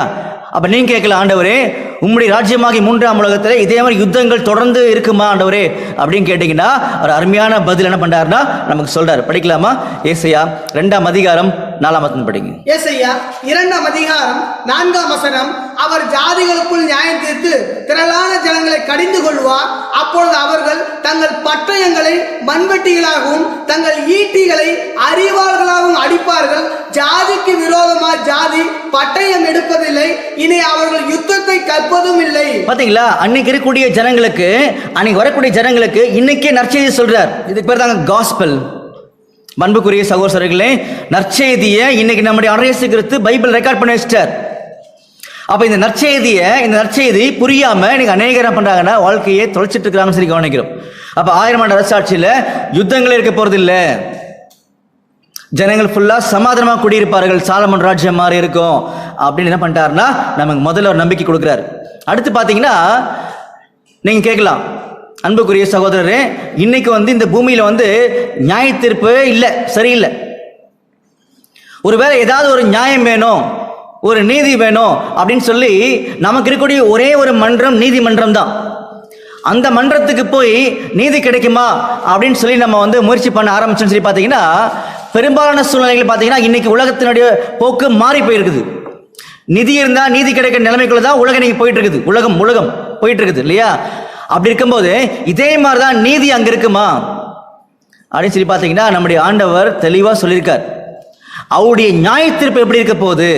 அப்ப நீங்க கேட்கல, ஆண்டவரே உம்முடைய ராஜ்யமாகி 3ஆம் உலகத்தில் இதே மாதிரி யுத்தங்கள் தொடர்ந்து இருக்குமா ஆண்டவரே அப்படின்னு கேட்டீங்கன்னா ஒரு அருமையான பதில் என்ன பண்றாருன்னா நமக்கு சொல்றாரு. படிக்கலாமா? ஏசாயா 2ஆம் அதிகாரம் 4ஆம் வசனம் படிங்க. ஏசாயா 2ஆம் அதிகாரம் 4ஆம் வசனம். அவர் ஜாதிகளுக்குள் நியாயம் தீர்த்து திரளான ஜனங்களை கடிந்து கொள்வார். அப்பொழுது அவர்கள் தங்கள் பட்டயங்களை மண்வெட்டிகளாகவும் தங்கள் ஈட்டிகளை அரிவாள்களாகவும் அடிப்பார்கள். ஜாதிக்கு விரோதமாக ஜாதி பட்டயம் எடுப்பதில்லை, இனி அவர்கள் யுத்தத்தை கற்பதும் இல்லை. பாத்தீங்களா? அன்னைக்கு இருக்கக்கூடிய ஜனங்களுக்கு, அன்னைக்கு வரக்கூடிய ஜனங்களுக்கு இன்னைக்கே நற்செய்தி சொல்றார். இதுக்கு பேர் தாங்க காஸ்பல். அன்புக்குரிய சகோதரர்களே, நற்செய்தியை இன்னைக்கு நம்முடைய ஆண்டவர் இயேசு கிறிஸ்து பைபிள் ரெக்கார்ட் பண்ணி வச்சிட்டார். அப்ப இந்த நற்செய்தி புரியாம இன்னைக்கு அநேகர் என்ன பண்றாங்கன்னா வாழ்க்கையை தொலைச்சிட்டு இருக்கிறாங்கன்னு சொல்லி கவனிக்கிறோம். அப்ப 1000 ஆண்டு அரசாட்சியில யுத்தங்களே இருக்க போறது இல்ல, ஜனங்கள் ஃபுல்லா சமாதானமா குடியிருப்பார்கள், சாலமன் ராஜ்யம் மாதிரி இருக்கும் அப்படின்னு என்ன பண்ணிட்டாருன்னா நமக்கு முதல்ல ஒரு நம்பிக்கை கொடுக்குறாரு. அடுத்து பாத்தீங்கன்னா நீங்க கேட்கலாம், அன்புக்குரிய சகோதரரே, இன்னைக்கு இந்த பூமியில நியாய தீர்ப்பு இல்லை, சரியில்லை. ஒருவேளை ஏதாவது ஒரு நியாயம் வேணும், ஒரு நீதி வேணும் அப்படின்னு சொல்லி நமக்கு இருக்கக்கூடிய ஒரே ஒரு மன்றம் நீதிமன்றம் தான். அந்த மன்றத்துக்கு போய் நீதி கிடைக்குமா அப்படின்னு சொல்லி நம்ம முயற்சி பண்ண ஆரம்பிச்சோம்னு சொல்லி பார்த்தீங்கன்னா பெரும்பாலான சூழ்நிலைகள் பார்த்தீங்கன்னா இன்னைக்கு உலகத்தினுடைய போக்கு மாறி போயிருக்குது. நிதி இருந்தா நீதி கிடைக்கிற நிலைமைக்குள்ள தான் உலகம் இன்னைக்கு போயிட்டு இருக்குது, உலகம் போயிட்டு இருக்குது இல்லையா? அப்படி இருக்கும்போது இதே மாதிரிதான் நீதி அங்க இருக்குமா அப்படின்னு சொல்லி பார்த்தீங்கன்னா நம்முடைய ஆண்டவர் தெளிவா சொல்லியிருக்கார். அவருடைய நியாய தீர்ப்பு எப்படி இருக்க போகுது,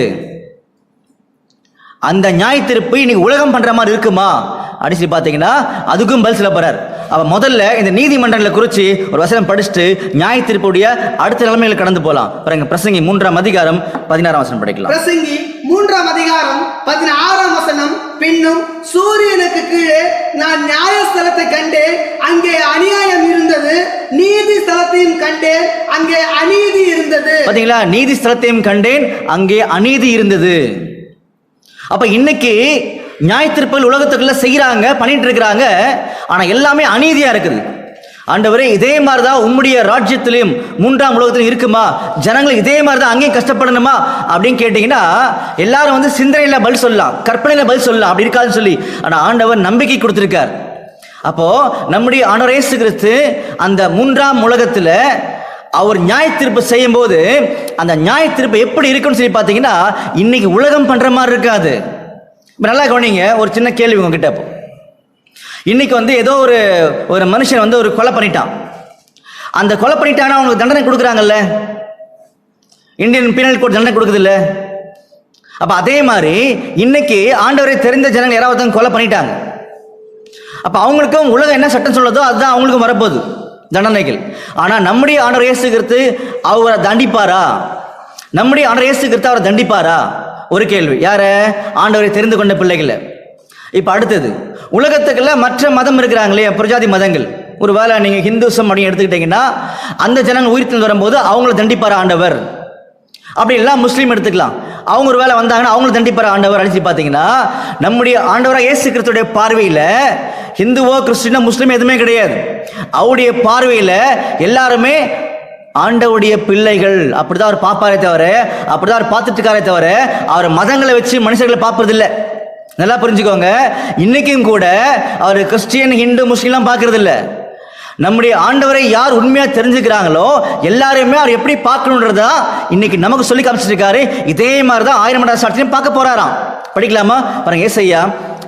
அந்த நியாய தீர்ப்பு இன்னைக்கு உலகம் பண்ற மாதிரி இருக்குமா அப்படின்னு சொல்லி பார்த்தீங்கன்னா அதுக்கும் பதில் சொல்ல போறார். அவ முதல்ல இந்த நீதிமன்றங்களை குறித்து ஒரு வசனம் படிச்சுட்டு நியாய தீர்ப்புடைய அடுத்த நிலைமைகளை கடந்து போலாம். பாருங்க, பிரசங்கி 3ஆம் அதிகாரம் 16ஆம் வசனம் படிக்கலாம். பிரசங்கி 3ஆம் அதிகாரம் 16ஆம் வசனம். பின்னும் சூரியனுக்கு கீழே நான் நியாயஸ்தலத்தை கண்டேன், அங்கே அநியாயம் இருந்தது, நீதி ஸ்தலத்தையும் கண்டேன், அங்கே அநீதி இருந்தது. பாத்தீங்களா? நீதி ஸ்தலத்தையும் கண்டேன், அங்கே அநீதி இருந்தது. அப்ப இன்னைக்கு நியாய தீர்ப்புகள் உலகத்துக்குள்ள செய்யறாங்க, பண்ணிட்டு இருக்கிறாங்க, ஆனா எல்லாமே அநீதியா இருக்குது. ஆண்டவரே இதே மாதிரிதான் உம்முடைய ராஜ்யத்திலும் 3ஆம் உலகத்திலும் இருக்குமா, ஜனங்கள் இதே மாதிரிதான் அங்கேயும் கஷ்டப்படணுமா அப்படின்னு கேட்டீங்கன்னா எல்லாரும் சிந்தனையில பதில் சொல்லலாம், கற்பனையில பதில் சொல்லலாம், அப்படி இருக்காதுன்னு சொல்லி. ஆனா ஆண்டவர் நம்பிக்கை கொடுத்திருக்கார். அப்போ நம்முடைய ஆண்டவர் இயேசு கிறிஸ்து அந்த 3ஆம் உலகத்துல அவர் நியாய தீர்ப்பு செய்யும் போது அந்த நியாய தீர்ப்பு எப்படி இருக்குன்னு சொல்லி பார்த்தீங்கன்னா இன்னைக்கு உலகம் பண்ற மாதிரி இருக்காது. நல்லா கவனிங்க, ஒரு சின்ன கேள்வி உங்ககிட்ட. இப்போ இன்னைக்கு ஏதோ ஒரு மனுஷன் ஒரு கொலை பண்ணிட்டான். அந்த கொலை பண்ணிட்டானா அவனுக்கு தண்டனை கொடுக்குறாங்கல்ல, இந்தியன் பீனல் கோட் தண்டனை கொடுக்குது இல்ல? அப்ப அதே மாதிரி இன்னைக்கு ஆண்டவரை தெரிந்த ஜனங்கள் யாராவது கொலை பண்ணிட்டாங்க, அப்ப அவங்களுக்கும் உலகம் என்ன சட்டம் சொல்லுதோ அதுதான் அவங்களுக்கும் வரப்போகுது தண்டனைகள். ஆனா நம்முடைய ஆண்டவர் இயேசு கிறிஸ்து அவரை தண்டிப்பாரா? நம்முடைய ஆண்டவர் இயேசு கிறிஸ்து அவரை தண்டிப்பாரா? ஒரு கேள்வி. யார? ஆண்டவரை தெரிந்து கொண்ட பிள்ளைகளை. இப்ப அடுத்தது, உலகத்துக்குள்ள மற்ற மதம் இருக்கிறாங்களே, பிரஜாதி மதங்கள், ஒரு வேளை நீங்கள் ஹிந்துசம் அப்படின்னு எடுத்துக்கிட்டீங்கன்னா அந்த ஜனங்கள் உயிர்த்தெழுந்து வரும்போது அவங்கள தண்டிப்பார் ஆண்டவர். அப்படி எல்லாம் முஸ்லீம் எடுத்துக்கலாம், அவங்க ஒரு வேளை வந்தாங்கன்னா அவங்களை தண்டிப்பார் ஆண்டவர் அடிச்சு பார்த்தீங்கன்னா, நம்முடைய ஆண்டவராக இயேசு கிறிஸ்துடைய பார்வையில் ஹிந்துவோ கிறிஸ்டினோ முஸ்லீம் எதுவுமே கிடையாது. அவருடைய பார்வையில் எல்லாருமே ஆண்டவுடைய பிள்ளைகள். அப்படிதான் அவர் பார்ப்பாரே தவிர, அப்படிதான் அவர் பார்த்துட்டு இருக்காரே தவிர, அவர் மதங்களை வச்சு மனுஷர்களை பார்ப்பது இல்லை. நல்லா புரிஞ்சுக்கோங்க. இன்னைக்கும் கூட அவர் கிறிஸ்டியன் ஹிந்து முஸ்லீம்லாம் பார்க்கறது இல்லை. நம்முடைய ஆண்டவரை யார் உண்மையா தெரிஞ்சுக்கிறாங்களோ எல்லாருமே அவர் எப்படி பார்க்கணுன்றதா இன்னைக்கு நமக்கு சொல்லி காமிச்சிருக்காரு. இதே மாதிரி தான் 1000 சாட்சியும் பார்க்க போறாராம். படிக்கலாமா? பாருங்க, ஏசாயா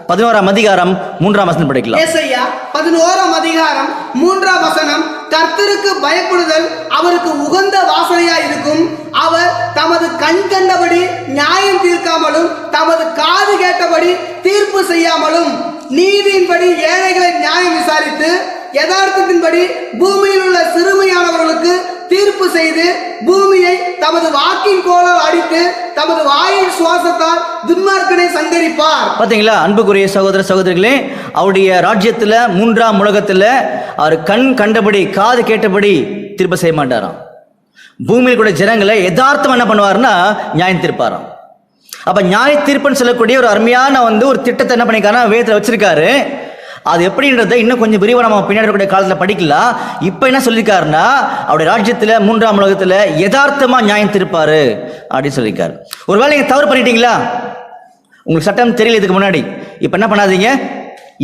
11ஆம் அதிகாரம் 3ஆம் வசனம் படிக்கலாம். ஏசாயா 11ஆம் அதிகாரம் 3ஆம் வசனம். கர்த்தருக்கு பயப்படுதல் அவருக்கு உகந்த வாசனையா இருக்கும். அவர் தமது கண் கண்டபடி நியாயம் தீர்க்காமலும் தமது காது கேட்டபடி தீர்ப்பு செய்யாமலும் நீதியின்படி ஏழைகளை நியாயம் விசாரித்து யதார்த்தத்தின்படி பூமியில் உள்ள சிறுமையானவர்களுக்கு தீர்ப்பு செய்து பூமியை தமது வாக்கின் கோலால் அடித்து தமது வாயின் சுவாசத்தால் துன்மார்க்கனை சங்கரிப்பார். பாத்தீங்களா அன்புக்குரிய சகோதர சகோதரிகளே, அவருடைய ராஜ்யத்துல 3ஆம் உலகத்துல அவர் கண் கண்டபடி காது கேட்டபடி தீர்ப்பு செய்ய மாட்டாராம். பூமியில் கூட ஜனங்களை யதார்த்தம் என்ன பண்ணுவாருன்னா நியாயம் தீர்ப்பாராம். அப்ப நியாய தீர்ப்புன்னு சொல்லக்கூடிய ஒரு அருமையான ஒரு திட்டத்தை என்ன பண்ணிருக்காருன்னா வேதத்துல வச்சிருக்காரு. அது எப்படின்றத இன்னும் கொஞ்சம் விரிவாக நம்ம பின்னாடி கூடிய காலத்தில் படிக்கலாம். இப்போ என்ன சொல்லியிருக்காருன்னா, அவருடைய ராஜ்யத்தில் 3ஆம் உலகத்தில் யதார்த்தமா நியாயம் தீர்ப்பாரு அப்படின்னு சொல்லியிருக்காரு. ஒருவேளை நீங்கள் தவறு பண்ணிட்டீங்களா, உங்களுக்கு சட்டம் தெரியல இதுக்கு முன்னாடி, இப்போ என்ன பண்ணாதீங்க,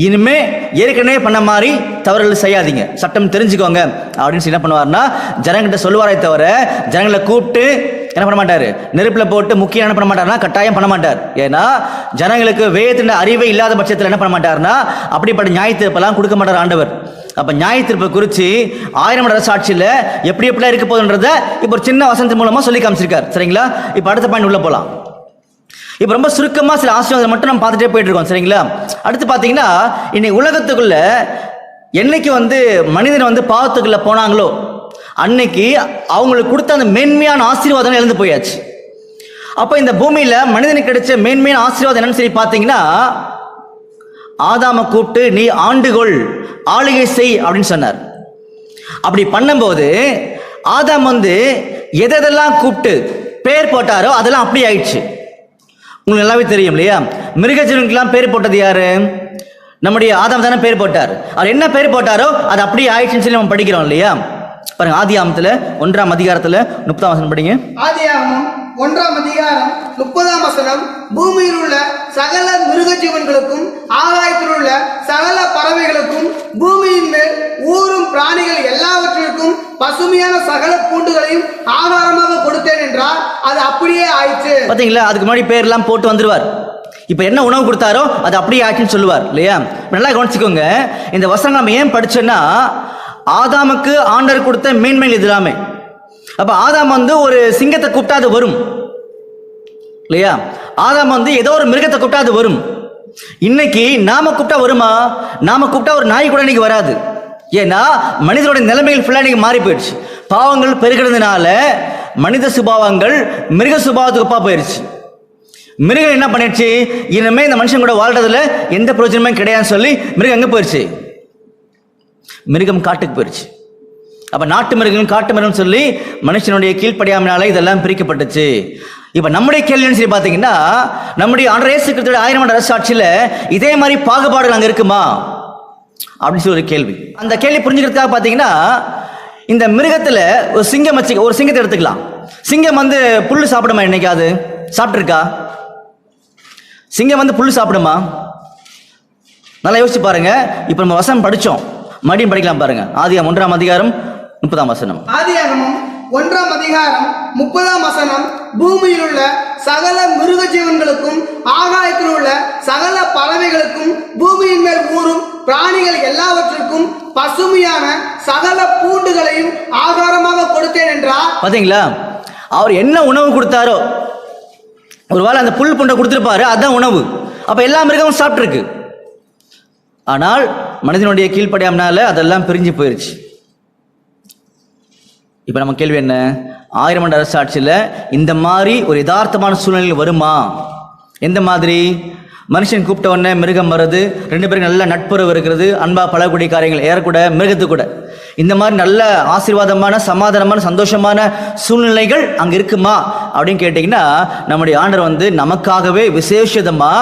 இனிமே ஏற்கனவே பண்ண மாதிரி தவறுகள் செய்யாதீங்க, சட்டம் தெரிஞ்சுக்கோங்க அப்படின்னு சொல்லி என்ன பண்ணுவார்னா ஜனங்கிட்ட சொல்லுவாரே தவிர ஜனங்களை கூப்பிட்டு என்ன பண்ண மாட்டாரு, நெருப்பில் போட்டு முக்கியம் என்ன பண்ண மாட்டார்னா கட்டாயம் பண்ண மாட்டார். ஏன்னா ஜனங்களுக்கு வேதத்தின் அறிவே இல்லாத பட்சத்தில் என்ன பண்ண மாட்டார்னா அப்படிப்பட்ட நியாய தீர்ப்பெல்லாம் கொடுக்க மாட்டார் ஆண்டவர். அப்ப நியாய தீர்ப்பை குறித்து 1000 சாட்சியில் எப்படி எப்படிலாம் இருக்க போகுதுன்றத இப்போ ஒரு சின்ன வசனத்தின் மூலமா சொல்லி காமிச்சிருக்காரு. சரிங்களா? இப்போ அடுத்த பாயிண்ட் உள்ள போலாம். இப்போ ரொம்ப சுருக்கமா சில ஆசீர்வாதம் மட்டும் நம்ம பார்த்துட்டே போயிட்டு இருக்கோம். சரிங்களா? அடுத்து பார்த்தீங்கன்னா, இன்னைக்கு உலகத்துக்குள்ள என்னைக்கு மனிதன் பாவத்துக்குள்ள போனாங்களோ அன்னைக்கு அவங்களுக்கு கொடுத்த அந்த மேன்மையான ஆசீர்வாதம் இழந்து போயாச்சு. அப்போ இந்த பூமியில மனிதனுக்கு கிடைச்ச மேன்மையான ஆசீர்வாதம் என்னன்னு சொல்லி பார்த்தீங்கன்னா, ஆதாமை கூப்பிட்டு நீ ஆண்டுகொள், ஆளுகை செய் அப்படின்னு சொன்னார். அப்படி பண்ணும்போது ஆதாம் எதெல்லாம் கூப்பிட்டு பேர் போட்டாரோ அதெல்லாம் அப்படி ஆயிடுச்சு. உங்களுக்கு நல்லாவே தெரியும் இல்லையா? மிருகஜீவனுக்கெல்லாம் பேர் போட்டது யாரு? நம்முடைய ஆதாம் தானே பேர் போட்டார். அவர் என்ன பேர் போட்டாரோ அது அப்படியே ஆயிடுச்சுன்னு சொல்லி நம்ம படிக்கிறோம் இல்லையா? பாருங்க, ஆதியாகமத்துல 1ஆம் அதிகாரத்துல 30ஆம் வசனம் படிங்க. ஆதியாகமம் 1ஆம் அதிகாரம் 30ஆம் வசனம். பூமியில் உள்ள சகல மிருக ஜீவன்களுக்கும் ஆகாயத்தில் உள்ள சகல பறவைகளுக்கும் பூமியின் மேல் ஊரும் பிராணிகள் எல்லாவற்றிற்கும் பசுமையான சகல பூண்டுகளையும் ஆகாரமாக கொடுத்தேன் என்றார். அது அப்படியே ஆயிடுச்சு. பாத்தீங்களா? அதுக்கு முன்னாடி பேர்லாம் போட்டு வந்துருவார். இப்ப என்ன உணவு கொடுத்தாரோ அது அப்படியே ஆச்சுன்னு சொல்லுவார் இல்லையா? நல்லா கவனிச்சுக்கோங்க. இந்த வசனம் நம்ம ஏன் படிச்சோன்னா, ஆதாமுக்கு ஆண்டவர் கொடுத்த மேன்மைகள் இது எல்லாமே. அப்ப ஆதாம் ஒரு சிங்கத்தை கூப்பிட்டா அது வரும் இல்லையா? ஆதாம் ஏதோ ஒரு மிருகத்தை கூப்பிட்டா அது வரும். இன்னைக்கு நாம கூப்பிட்டா வருமா? நாம கூப்பிட்டா ஒரு நாய் கூட இன்னைக்கு வராது. ஏன்னா மனிதனுடைய நிலைமைகள் ஃபுல்லா இன்னைக்கு மாறி போயிடுச்சு. பாவங்கள் பெருகிறதுனால மனித சுபாவங்கள் மிருக சுபாவத்துக்கு ஒப்பா போயிடுச்சு. மிருகம் என்ன பண்ணிடுச்சு, இனிமே இந்த மனுஷன் கூட வாழ்றதுல எந்த பிரயோஜனமே கிடையாதுன்னு சொல்லி மிருகம் எங்க போயிடுச்சு? மிருகம் காட்டுக்கு போயிடுச்சு. அப்ப நாட்டு மிருகம் காட்டு மிருகம் சொல்லி மனுஷனுடைய கீழ்ப்படியாமையால இதெல்லாம் பிரிக்கப்பட்டுச்சு. இப்ப நம்முடைய கேள்வின்னு சொல்லி பாத்தீங்கன்னா, நம்முடைய ஆண்டவர் இயேசு கிறிஸ்துவின் 1000 சாட்சியில இதே மாதிரி பாகுபாடுகள் அங்க இருக்குமா அப்படின்னு சொல்லி ஒரு கேள்வி. அந்த கேள்வி புரிஞ்சுக்கிறதுக்காக பாத்தீங்கன்னா, இந்த மிருகத்துல ஒரு சிங்கம் வச்சு ஒரு சிங்கத்தை எடுத்துக்கலாம். சிங்கம் புல்லு சாப்பிடுமா? என்னைக்காவது சாப்பிட்டுருக்கா? சிங்கம் புல்லு சாப்பிடுமா? நல்லா யோசிச்சு பாருங்க. இப்ப நம்ம வசனம் படிச்சோம், மறுபடியும் படிக்கலாம் பாருங்க. ஆதியாகமம் 1ஆம் அதிகாரம் 30ஆம் வசனம். ஆதியாகமம் 1ஆம் அதிகாரம் 30ஆம் வசனம். பூமியில் உள்ள சகல மிருக ஜீவன்களுக்கும் ஆகாயத்தில் உள்ள சகல பறவைகளுக்கும் பூமியின் மேல் ஊறும் பிராணிகள் எல்லாவற்றிற்கும் பசுமையான சகல பூண்டுகளையும் ஆகாரமாக கொடுத்தேன் என்றார். பாத்தீங்களா? அவர் என்ன உணவு கொடுத்தாரோ, ஒருவேளை அந்த புல் பூண்டை கொடுத்திருப்பாரு, அதான் உணவு. அப்ப எல்லா மிருகமும் சாப்பிட்டு இருக்கு. ஆனால் மனிதனுடைய கீழ்ப்படியாமனால அதெல்லாம் பிரிஞ்சு போயிருச்சு. இப்ப நம்ம கேள்வி என்ன, 1000 சாட்சியில இந்த மாதிரி ஒரு யதார்த்தமான சூழ்நிலை வருமா? எந்த மாதிரி? மனுஷன் கூப்பிட்ட உடனே மிருகம் வருது, 2 பேருக்கு நல்ல நட்புறவு இருக்கிறது, அன்பா பழக்கூடிய காரியங்கள் ஏறக்கூட மிருகத்து கூட. இந்த மாதிரி நல்ல ஆசீர்வாதமான சமாதானமான சந்தோஷமான சூழ்நிலைகள் அங்கே இருக்குமா அப்படின்னு கேட்டிங்கன்னா, நம்முடைய ஆண்டவர் நமக்காகவே விசேஷமா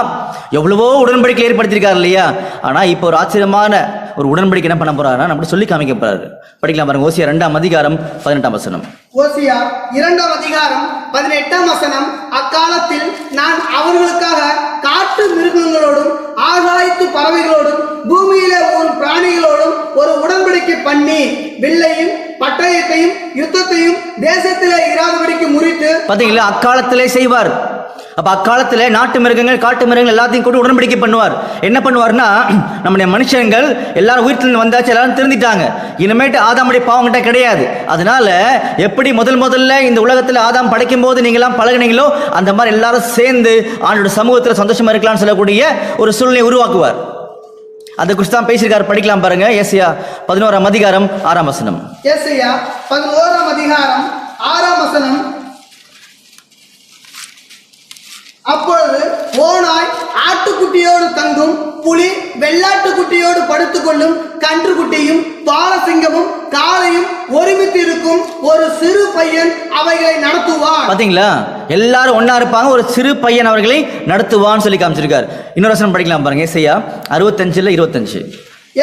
எவ்வளவோ உடன்படிக்கை ஏற்படுத்தியிருக்காரு இல்லையா. ஆனால் இப்போ ஒரு ஆச்சரியமான ஒரு உடன்படிக்கை என்ன பண்ண போறாருன்னா நம்ம சொல்லி காமிக்க போறாரு. படிக்கலாம் பாருங்க. ஓசியா 2ஆம் அதிகாரம் 18ஆம் வசனம். ஓசியா 2ஆம் அதிகாரம் 18ஆம் வசனம். அக்காலத்தில் நான் அவர்களுக்காக காட்டு மிருகங்களோடும் ஆகாயத்து பறவைகளோடும் பூமியிலே ஒரு பிராணிகளோடும் ஒரு உடன்படிக்கை பண்ணி வில்லையும் பட்டயத்தையும் யுத்தத்தையும் தேசத்திலே இராதபடிக்கு முறித்து. பாத்தீங்களா, அக்காலத்திலே செய்வார். அப்ப அக்காலத்துல நாட்டு மிருகங்கள் காட்டு மிருகங்கள் எல்லாத்தையும் கூட உடன்படிக்கை பண்ணுவார். என்ன பண்ணுவார்னா, நம்முடைய மனுஷங்கள் எல்லாரும் உயிர்த்து வந்தாச்சு, எல்லாரும் திருந்திட்டாங்க, இனிமேட்டு ஆதாமுடைய பாவம் கிட்ட கிடையாது. அதனால எப்படி முதல்ல இந்த உலகத்துல ஆதாம் படைக்கும் போது நீங்க எல்லாம் பழகினீங்களோ அந்த மாதிரி எல்லாரும் சேர்ந்து ஆண்டோட சமூகத்துல சந்தோஷமா இருக்கலாம்னு சொல்லக்கூடிய ஒரு சூழ்நிலை உருவாக்குவார். அதை குறித்து தான் பேசியிருக்காரு. படிக்கலாம் பாருங்க. ஏசாயா 11ஆம் அதிகாரம் 6ஆம் வசனம். ஏசாயா 11ஆம் அதிகாரம் 6ஆம் வசனம். அப்பொழுது ஓநாய் ஆட்டுக்குட்டியோடு தங்கும், புலி வெள்ளாட்டுக்குட்டியோடு படுத்துக்கொள்ளும், கன்றுக்குட்டியும் பாலசிங்கமும் காளையும் ஒருமித்து இருக்கும் ஒரு சிறு பையன் அவைகளை நடத்துவான். பாத்தீங்களா, எல்லாரும் ஒன்னா இருப்பாங்க, ஒரு சிறு பையன் அவர்களை நடத்துவான்னு சொல்லி காமிச்சிருக்காரு. இன்னொரு வசனம் படிக்கலாம் பாருங்க. ஏசாயா 65:25.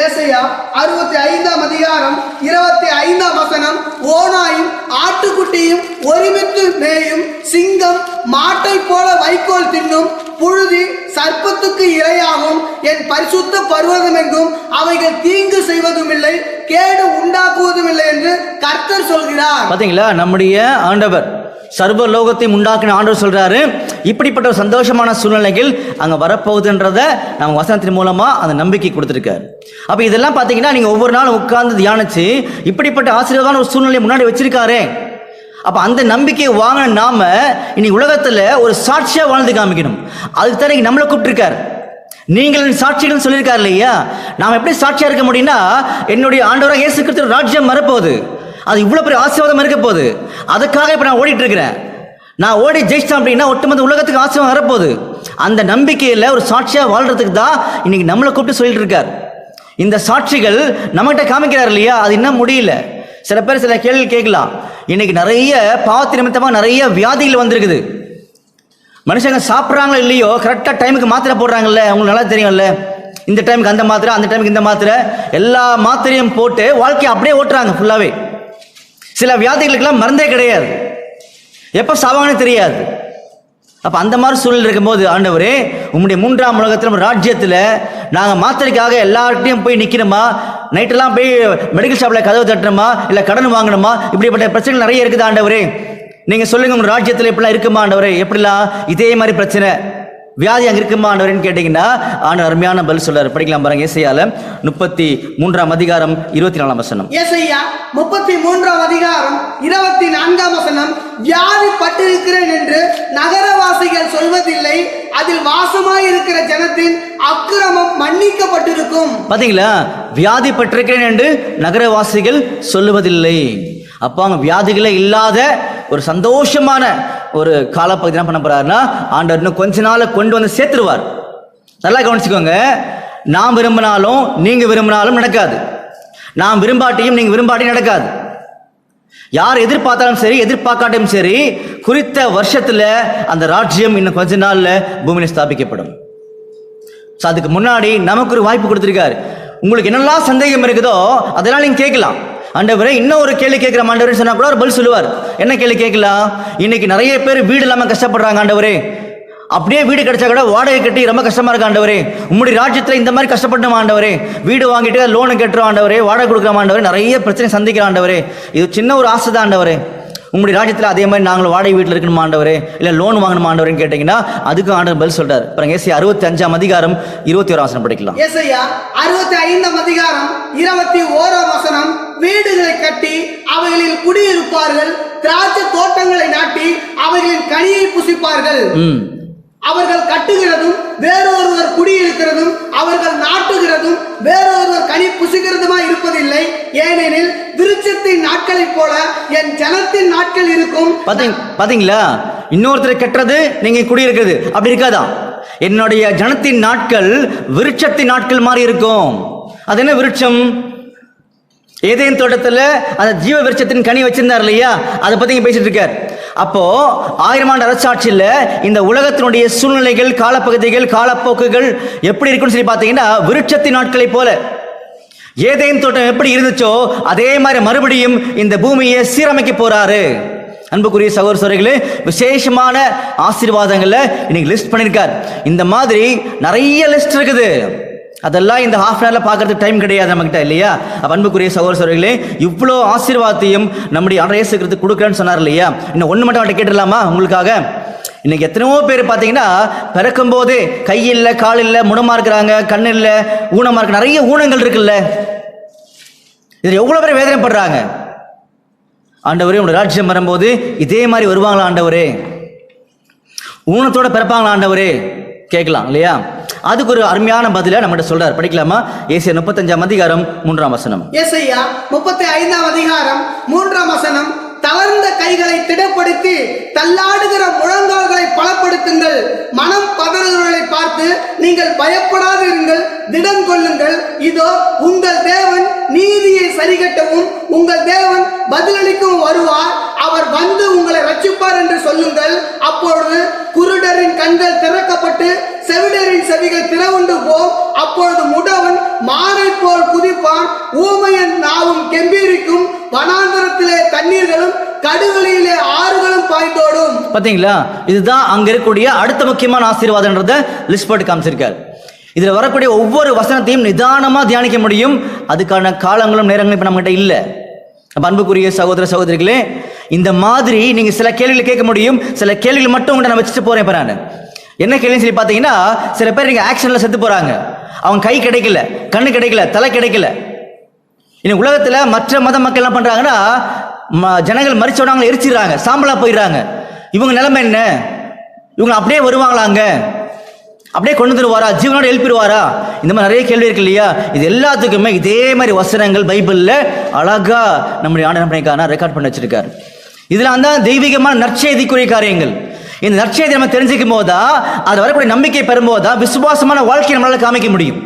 ஏசாயா 65ஆம் அதிகாரம் 25ஆம் வசனம். ஓநாயும் ஆட்டுக்குட்டியும் ஒருமித்து மேயும், சிங்கம் மாட்டை போல வைக்கோல் தின்னும், புழுதி சர்ப்பத்துக்கு இரையாகும், என் பரிசுத்த பர்வதம் எங்கும் அவைகள் தீங்கு செய்வதும் இல்லை கேடு உண்டாக்குவதும் இல்லை என்று கர்த்தர் சொல்கிறார். பாத்தீங்களா, நம்முடைய ஆண்டவர் சர்வ லோகத்தை உண்டாக்கின ஆண்டவர் சொல்றாரு, இப்படிப்பட்ட ஒரு சந்தோஷமான சூழ்நிலைகள் அங்க வரப்போகுதுன்றத நம்ம வசனத்தின் மூலமா அந்த நம்பிக்கை கொடுத்திருக்காரு. அப்ப இதெல்லாம் பாத்தீங்கன்னா நீங்க ஒவ்வொரு நாளும் உட்கார்ந்து தியானிச்சு இப்படிப்பட்ட ஆசீர்வாதமான ஒரு சூழ்நிலை முன்னாடி வச்சிருக்காரு. அப்ப அந்த நம்பிக்கையை வாங்கின நாம இனி உலகத்துல ஒரு சாட்சியா வாழ்ந்து காமிக்கணும். அதுக்கு தான் நம்மளை கூப்பிட்டுருக்காரு. நீங்கள் சாட்சிகள் சொல்லியிருக்காரு இல்லையா. நாம் எப்படி சாட்சியா இருக்க முடியும்னா, என்னுடைய ஆண்டவராக இயேசு கிறிஸ்து ராஜ்யம் வரப்போகுது, அது இவ்வளவு பெரிய ஆசீர்வாதம் இருக்க போகுது, அதுக்காக இப்ப நான் ஓடிட்டு இருக்கிறேன். நான் ஓடி ஜெயிச்சிட்டேன் அப்படின்னா ஒட்டுமொத்த உலகத்துக்கு ஆசீர்வாதம் வரப்போகுது. அந்த நம்பிக்கையில ஒரு சாட்சியா வாழ்றதுக்கு தான் இன்னைக்கு நம்மளை கூப்பிட்டு சொல்லிட்டு இருக்காரு. இந்த சாட்சிகள் நம்மகிட்ட காமிக்கிறார் இல்லையா, அது இன்னும் முடியல. சில பேர் சில கேள்வி கேட்கலாம். இன்னைக்கு நிறைய பாவத்து நிமித்தமா நிறைய வியாதிகள் வந்திருக்குது. மனுஷங்க சாப்பிட்றாங்களோ இல்லையோ கரெக்டா டைமுக்கு மாத்திரை போடுறாங்கல்ல, உங்களுக்கு நல்லா தெரியும்ல. இந்த டைமுக்கு அந்த மாத்திரை, அந்த டைமுக்கு இந்த மாத்திரை, எல்லா மாத்திரையும் போட்டு வாழ்க்கையை அப்படியே ஓட்டுறாங்க ஃபுல்லாவே. சில வியாதிகளுக்கெல்லாம் மருந்தே கிடையாது, எப்போ சாவாங்கன்னு தெரியாது. அப்போ அந்த மாதிரி சூழ்நிலை இருக்கும்போது, ஆண்டவரே உங்களுடைய 3ஆம் உலகத்தில் ராஜ்யத்தில் நாங்கள் மாத்திரைக்காக எல்லார்ட்டையும் போய் நிற்கணுமா, நைட்டெல்லாம் போய் மெடிக்கல் ஷாப்பில் கதவு தட்டணுமா, இல்லை கடன் வாங்கணுமா, இப்படிப்பட்ட பிரச்சனைகள் நிறைய இருக்குது ஆண்டவரே. நீங்கள் சொல்லுங்கள், உங்கள் ராஜ்யத்தில் எப்படிலாம் இருக்குமா ஆண்டவரே, எப்படிலாம் இதே மாதிரி பிரச்சனை வியாதி அங்கே இருக்குமா ஆண்டவரேன்னு கேட்டிங்கன்னா ஆண்டவர் அருமையான பதில் சொல்றாரு. படிக்கலாம் பாருங்க. ஏசாயால 33ஆம் அதிகாரம் 24ஆம் வசனம். ஏசாயா 33ஆம் அதிகாரம் 24ஆம் வசனம். வியாதி பட்டிருக்கிறேன் என்று நகரவாசிகள் சொல்வதில்லை, அதில் வாசமாய் இருக்கிற ஜனத்தின் அக்கிரமம் மன்னிக்கப்பட்டிருக்கும். பாத்தீங்களா, வியாதி பட்டிருக்கிறேன் என்று நகரவாசிகள் சொல்லுவதில்லை. அப்போ அங்க வியாதிகளே இல்லாத ஒரு சந்தோஷமான ஒரு காலப்பகுதி என்ன பண்ண போறாருன்னா, ஆண்டவர் இன்னும் கொஞ்ச நாள் கொண்டு வந்து சேர்த்துருவார். நல்லா கவனிச்சுக்கோங்க. நாம் விரும்பினாலும் நீங்க விரும்பினாலும் நடக்காது, நாம் விரும்பாட்டியும் நீங்க விரும்பாட்டியும் நடக்காது. யார் எதிர்பார்த்தாலும் சரி எதிர்பார்க்காட்டியும் சரி, குறித்த வருஷத்துல அந்த ராஜ்யம் இன்னும் கொஞ்ச நாள்ல பூமியில ஸ்தாபிக்கப்படும். அதுக்கு முன்னாடி நமக்கு ஒரு வாய்ப்பு கொடுத்திருக்காரு. உங்களுக்கு என்னெல்லாம் சந்தேகம் இருக்குதோ அதெல்லாம் நீங்க கேட்கலாம். ஆண்டவரே இன்னும் ஒரு கேள்வி கேட்கிற ஆண்டவரே சொன்னா கூட ஒரு பதில் சொல்லுவார். என்ன கேள்வி கேட்கலாம்? இன்னைக்கு நிறைய பேர் வீடு இல்லாம கஷ்டப்படுறாங்க ஆண்டவரே, அப்படியே வீடு கிடைச்சா கூட வாடகை கட்டி ரொம்ப கஷ்டமா இருக்கு ஆண்டவரே, உங்களுடைய ராஜ்யத்துல இந்த மாதிரி கஷ்டப்பட்டோம் ஆண்டவரே, வீடு வாங்கிட்டு லோனு கட்டுறோம் ஆண்டவரே, வாடகை கொடுக்குறோம் ஆண்டவரே, நிறைய பிரச்சனை சந்திக்கிற ஆண்டவரே, இது சின்ன ஒரு ஆசை தான் ஆண்டவரே, உங்களுடைய ராஜ்யத்தில் அதே மாதிரி நாங்களும் வாடகை வீட்டில் இருக்கணுமா ஆண்டவரே, இல்லை லோன் வாங்கணுமா ஆண்டவரேன்னு கேட்டீங்கன்னா அதுக்கு ஆண்டவர் பதில் சொல்றாரு. பாருங்க, ஏசாயா 65ஆம் அதிகாரம் 21ஆம் வசனம் படிக்கலாம். ஏசாயா 65ஆம் அதிகாரம் 21ஆம் வசனம். வீடுகளை கட்டி அவைகளில் குடியிருப்பார்கள், திராட்சை தோட்டங்களை நாட்டி அவைகளின் கனியை புசிப்பார்கள். அவர்கள் கட்டுகிறதும் வேறொருவர் குடியிருக்கிறதும் அவர்கள் நாட்டுகிறதும் வேறொருவர் கனி புசிக்கிறதுமா இருப்பதில்லை. ஏனெனில் விருட்சத்தின் நாட்களை போல என் ஜனத்தின் நாட்கள் இருக்கும். பாத்தீங்களா, இன்னொருத்தர் கட்டுறது நீங்க குடியிருக்கிறது அப்படி இருக்காதான். என்னுடைய ஜனத்தின் நாட்கள் விருட்சத்தின் நாட்கள் மாதிரி இருக்கும். அது என்ன விருட்சம்? ஏதேன் தோட்டத்தில் அந்த ஜீவ விருட்சத்தின் கனி வச்சிருந்தார் இல்லையா, அதை பத்தி இங்க பேசிட்டு இருக்கார். அப்போ 1000 ஆண்டு அரசாட்சியில் இந்த உலகத்தினுடைய சூழ்நிலைகள், காலப்பகுதிகள், காலப்போக்குகள் எப்படி இருக்குன்னு சொல்லி பார்த்தீங்கன்னா விருட்சத்தின் நாட்களை போல. ஏதேன் தோட்டம் எப்படி இருந்துச்சோ அதே மாதிரி மறுபடியும் இந்த பூமியை சீரமைக்க போறாரு. அன்புக்குரிய சகோதர சகோதரிகளே, விசேஷமான ஆசீர்வாதங்களை இன்னைக்கு லிஸ்ட் பண்ணியிருக்கார். இந்த மாதிரி நிறைய லிஸ்ட் இருக்குது. அதெல்லாம் இந்த ஹாஃப் அன் ஹவர்ல பார்க்கறதுக்கு டைம் கிடையாது நம்மகிட்ட இல்லையா? அன்புக்குரிய சகோதர சகோதரிகளே, இவ்வளோ ஆசீர்வாதத்தையும் நம்முடைய ஆண்டவர் இயேசு கிறிஸ்து கொடுக்குறேன்னு சொன்னார் இல்லையா? இன்னும் ஒன்று மட்டும் அவர்கிட்ட கேட்டுடலாமா உங்களுக்காக? இன்னைக்கு எத்தனையோ பேர் பார்த்தீங்கன்னா பிறக்கும் போதே கை இல்லை, கால் இல்லை, முடமா இருக்கிறாங்க, கண் இல்லை, ஊனமா இருக்கு, நிறைய ஊனங்கள் இருக்குல்ல. இதில் எவ்வளோ பேர் வேதனைப்படுறாங்க. ஆண்டவரே, உங்களோட ராஜ்யம் வரும்போது இதே மாதிரி வருவாங்களா ஆண்டவரே? ஊனத்தோட பிறப்பாங்களா ஆண்டவரே? கேட்கலாம் இல்லையா? அதுக்கு ஒரு அருமையான பதில நம்மகிட்ட சொல்றார். படிக்கலாமா? ஏசாயா 35ஆம் அதிகாரம் 3ஆம் வசனம். ஏசாயா 35ஆம் அதிகாரம் 3ஆம் வசனம். தளர்ந்த கைகளை திடப்படுத்தி தள்ளாடுகிற முழங்கால்களை பலப்படுத்துங்கள். மனம் பதறுகிறவர்களை பார்த்து நீங்கள் பயப்படாதிருங்கள், திடம் கொள்ளுங்கள். இதோ உங்கள் தேவன் நீதியை சரிகட்டவும் உங்கள் தேவன் பதிலளிக்கவும் வருவார். அவர் வந்து உங்களை ரட்சிப்பார் என்று சொல்லுங்கள். அப்பொழுது குருடரின் கண்கள் திறக்கப்பட்டு செவிடரின் செவிகள் திறவுண்டு போம். அப்பொழுது முடவன் மானை போல் குதிப்பான், ஊமையன் நாவும் கெம்பீரிக்கும். வனாந்தரத்திலே தண்ணீர்களும் கடுகளிலே ஆறுகளும் பாய்ந்தோடும். பாத்தீங்களா? இதுதான் அங்க இருக்கக்கூடிய அடுத்த முக்கியமான ஆசீர்வாதம்ன்றத லிஸ்ட் போட்டு காமிச்சிருக்காரு. இதுல வரக்கூடிய ஒவ்வொரு வசனத்தையும் நிதானமா தியானிக்க முடியும். அதுக்கான காலங்களும் நேரங்களும் இப்ப நம்மகிட்ட இல்லை. அன்புக்குரிய சகோதர சகோதரிகளே, இந்த மாதிரி நீங்க சில கேள்விகளை கேட்க முடியும். சில கேள்விகள் மட்டும் நான் வச்சுட்டு போறேன். இப்ப நான் என்ன கேள்வின்னு சொல்லி பார்த்தீங்கன்னா, சில பேர் நீங்க ஆக்ஷன்ல செத்து போறாங்க. அவங்க கை கிடைக்கல, கண்ணு கிடைக்கல, தலை கிடைக்கல. இன்னைக்கு உலகத்துல மற்ற மத மக்கள் என்ன பண்றாங்கன்னா, ஜனங்கள் மரிச்சவங்க எரிச்சிடுறாங்க, சாம்பலா போயிடுறாங்க. இவங்க நிலைமை என்ன? இவங்க அப்படியே வருவாங்களாங்க? அப்படியே கொண்டு வந்துருவாரா? ஜீவனோட எழுப்பிடுவாரா? இந்த மாதிரி நிறைய கேள்வி இருக்கு இல்லையா? இது எல்லாத்துக்குமே இதே மாதிரி வசனங்கள் பைபிள்ல அழகா நம்முடைய ஆண்டவர் ரெக்கார்ட் பண்ணி வச்சிருக்காரு. இதெல்லாம் தான் தெய்வீகமான நற்செய்திக்குரிய காரியங்கள். இந்த நற்செய்தி நம்ம தெரிஞ்சுக்கும் போதா, அது வரக்கூடிய நம்பிக்கை பெறும்போதா விசுவாசமான வாழ்க்கையை நம்மளால காமிக்க முடியும்.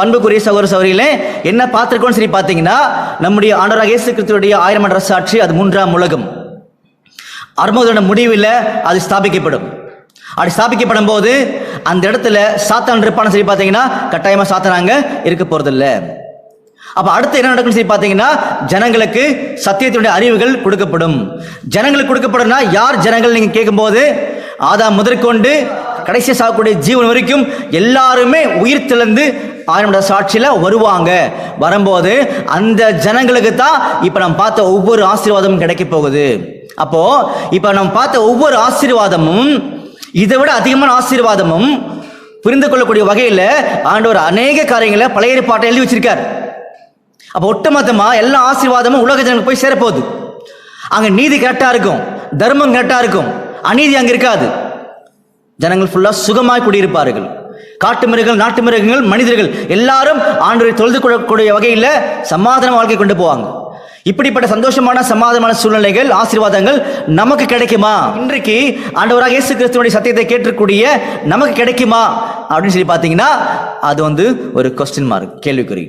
அன்புக்குரிய சகோதர சகோதரிகளே, என்ன பார்த்திருக்கோம்னு சொல்லி பார்த்தீங்கன்னா, நம்முடைய ஆண்டவராகிய இயேசு கிறிஸ்துவுடைய 1000 ஆண்டு அரசாட்சி, அது 3ஆம் உலகம். அறுபதோட முடிவில் அது ஸ்தாபிக்கப்படும். அப்படி ஸ்தாபிக்கப்படும் போது அந்த இடத்துல சாத்தான் இருப்பான்னு சொல்லி பார்த்தீங்கன்னா, கட்டாயமா சாத்தானாங்க இருக்க போறதில்ல. அப்ப அடுத்து என்ன நடக்கும்னு சொல்லி பார்த்தீங்கன்னா, ஜனங்களுக்கு சத்தியத்தினுடைய அறிவுகள் கொடுக்கப்படும். ஜனங்களுக்கு கொடுக்கப்படும்னா யார் ஜனங்கள் நீங்க கேட்கும்போது, ஆதாம் முதற்கொண்டு கடைசி சாகக்கூடிய ஜீவன் வரைக்கும் எல்லாருமே உயிர் திழந்து 1000 சாட்சியில வருவாங்க. வரும்போது அந்த ஜனங்களுக்கு தான் இப்ப நம்ம பார்த்த ஒவ்வொரு ஆசீர்வாதமும் கிடைக்க போகுது. அப்போ இப்ப நம்ம பார்த்த ஒவ்வொரு ஆசீர்வாதமும், இதை விட அதிகமான ஆசீர்வாதமும் புரிந்து கொள்ளக்கூடிய வகையில் ஆண்டவர் அநேக காரியங்களை பழைய ஏற்பாட்டை எழுதி வச்சிருக்கார். அப்போ ஒட்டுமொத்தமா எல்லா ஆசீர்வாதமும் உலக ஜனங்களுக்கு போய் சேரப்போகுது. அங்க நீதி கரெக்டா இருக்கும், தர்மம் கரெக்டா இருக்கும், அநீதி அங்க இருக்காது. ஜனங்கள் ஃபுல்லா சுகமாய் குடியிருப்பார்கள். காட்டு மிருகங்கள், நாட்டு மிருகங்கள், மனிதர்கள் எல்லாரும் ஆண்டவரை தொழுது கொள்ளக்கூடிய வகையில் சமாதான வாழ்க்கை கொண்டு போவாங்க. இப்படிப்பட்ட சந்தோஷமான சமாதானமான சூழ்நிலைகள், ஆசீர்வாதங்கள் நமக்கு கிடைக்குமா? இன்றைக்கு ஆண்டவராக இயேசு கிறிஸ்துவினுடைய சத்தியத்தை கேட்கக்கூடிய நமக்கு கிடைக்குமா அப்படின்னு சொல்லி பார்த்தீங்கன்னா, அது ஒரு கொஸ்டின் மார்க், கேள்விக்குறி.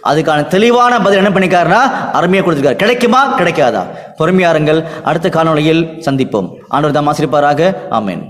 அதுக்கான தெளிவான பதில் என்ன பண்ணிக்காருன்னா, அருமையாக கொடுத்துருக்காரு. கிடைக்குமா கிடைக்காதா? பொறுமையாருங்கள். அடுத்த காணொளியில் சந்திப்போம். ஆண்டவர் தாம் ஆசீர்வதிப்பாராக. ஆமென்.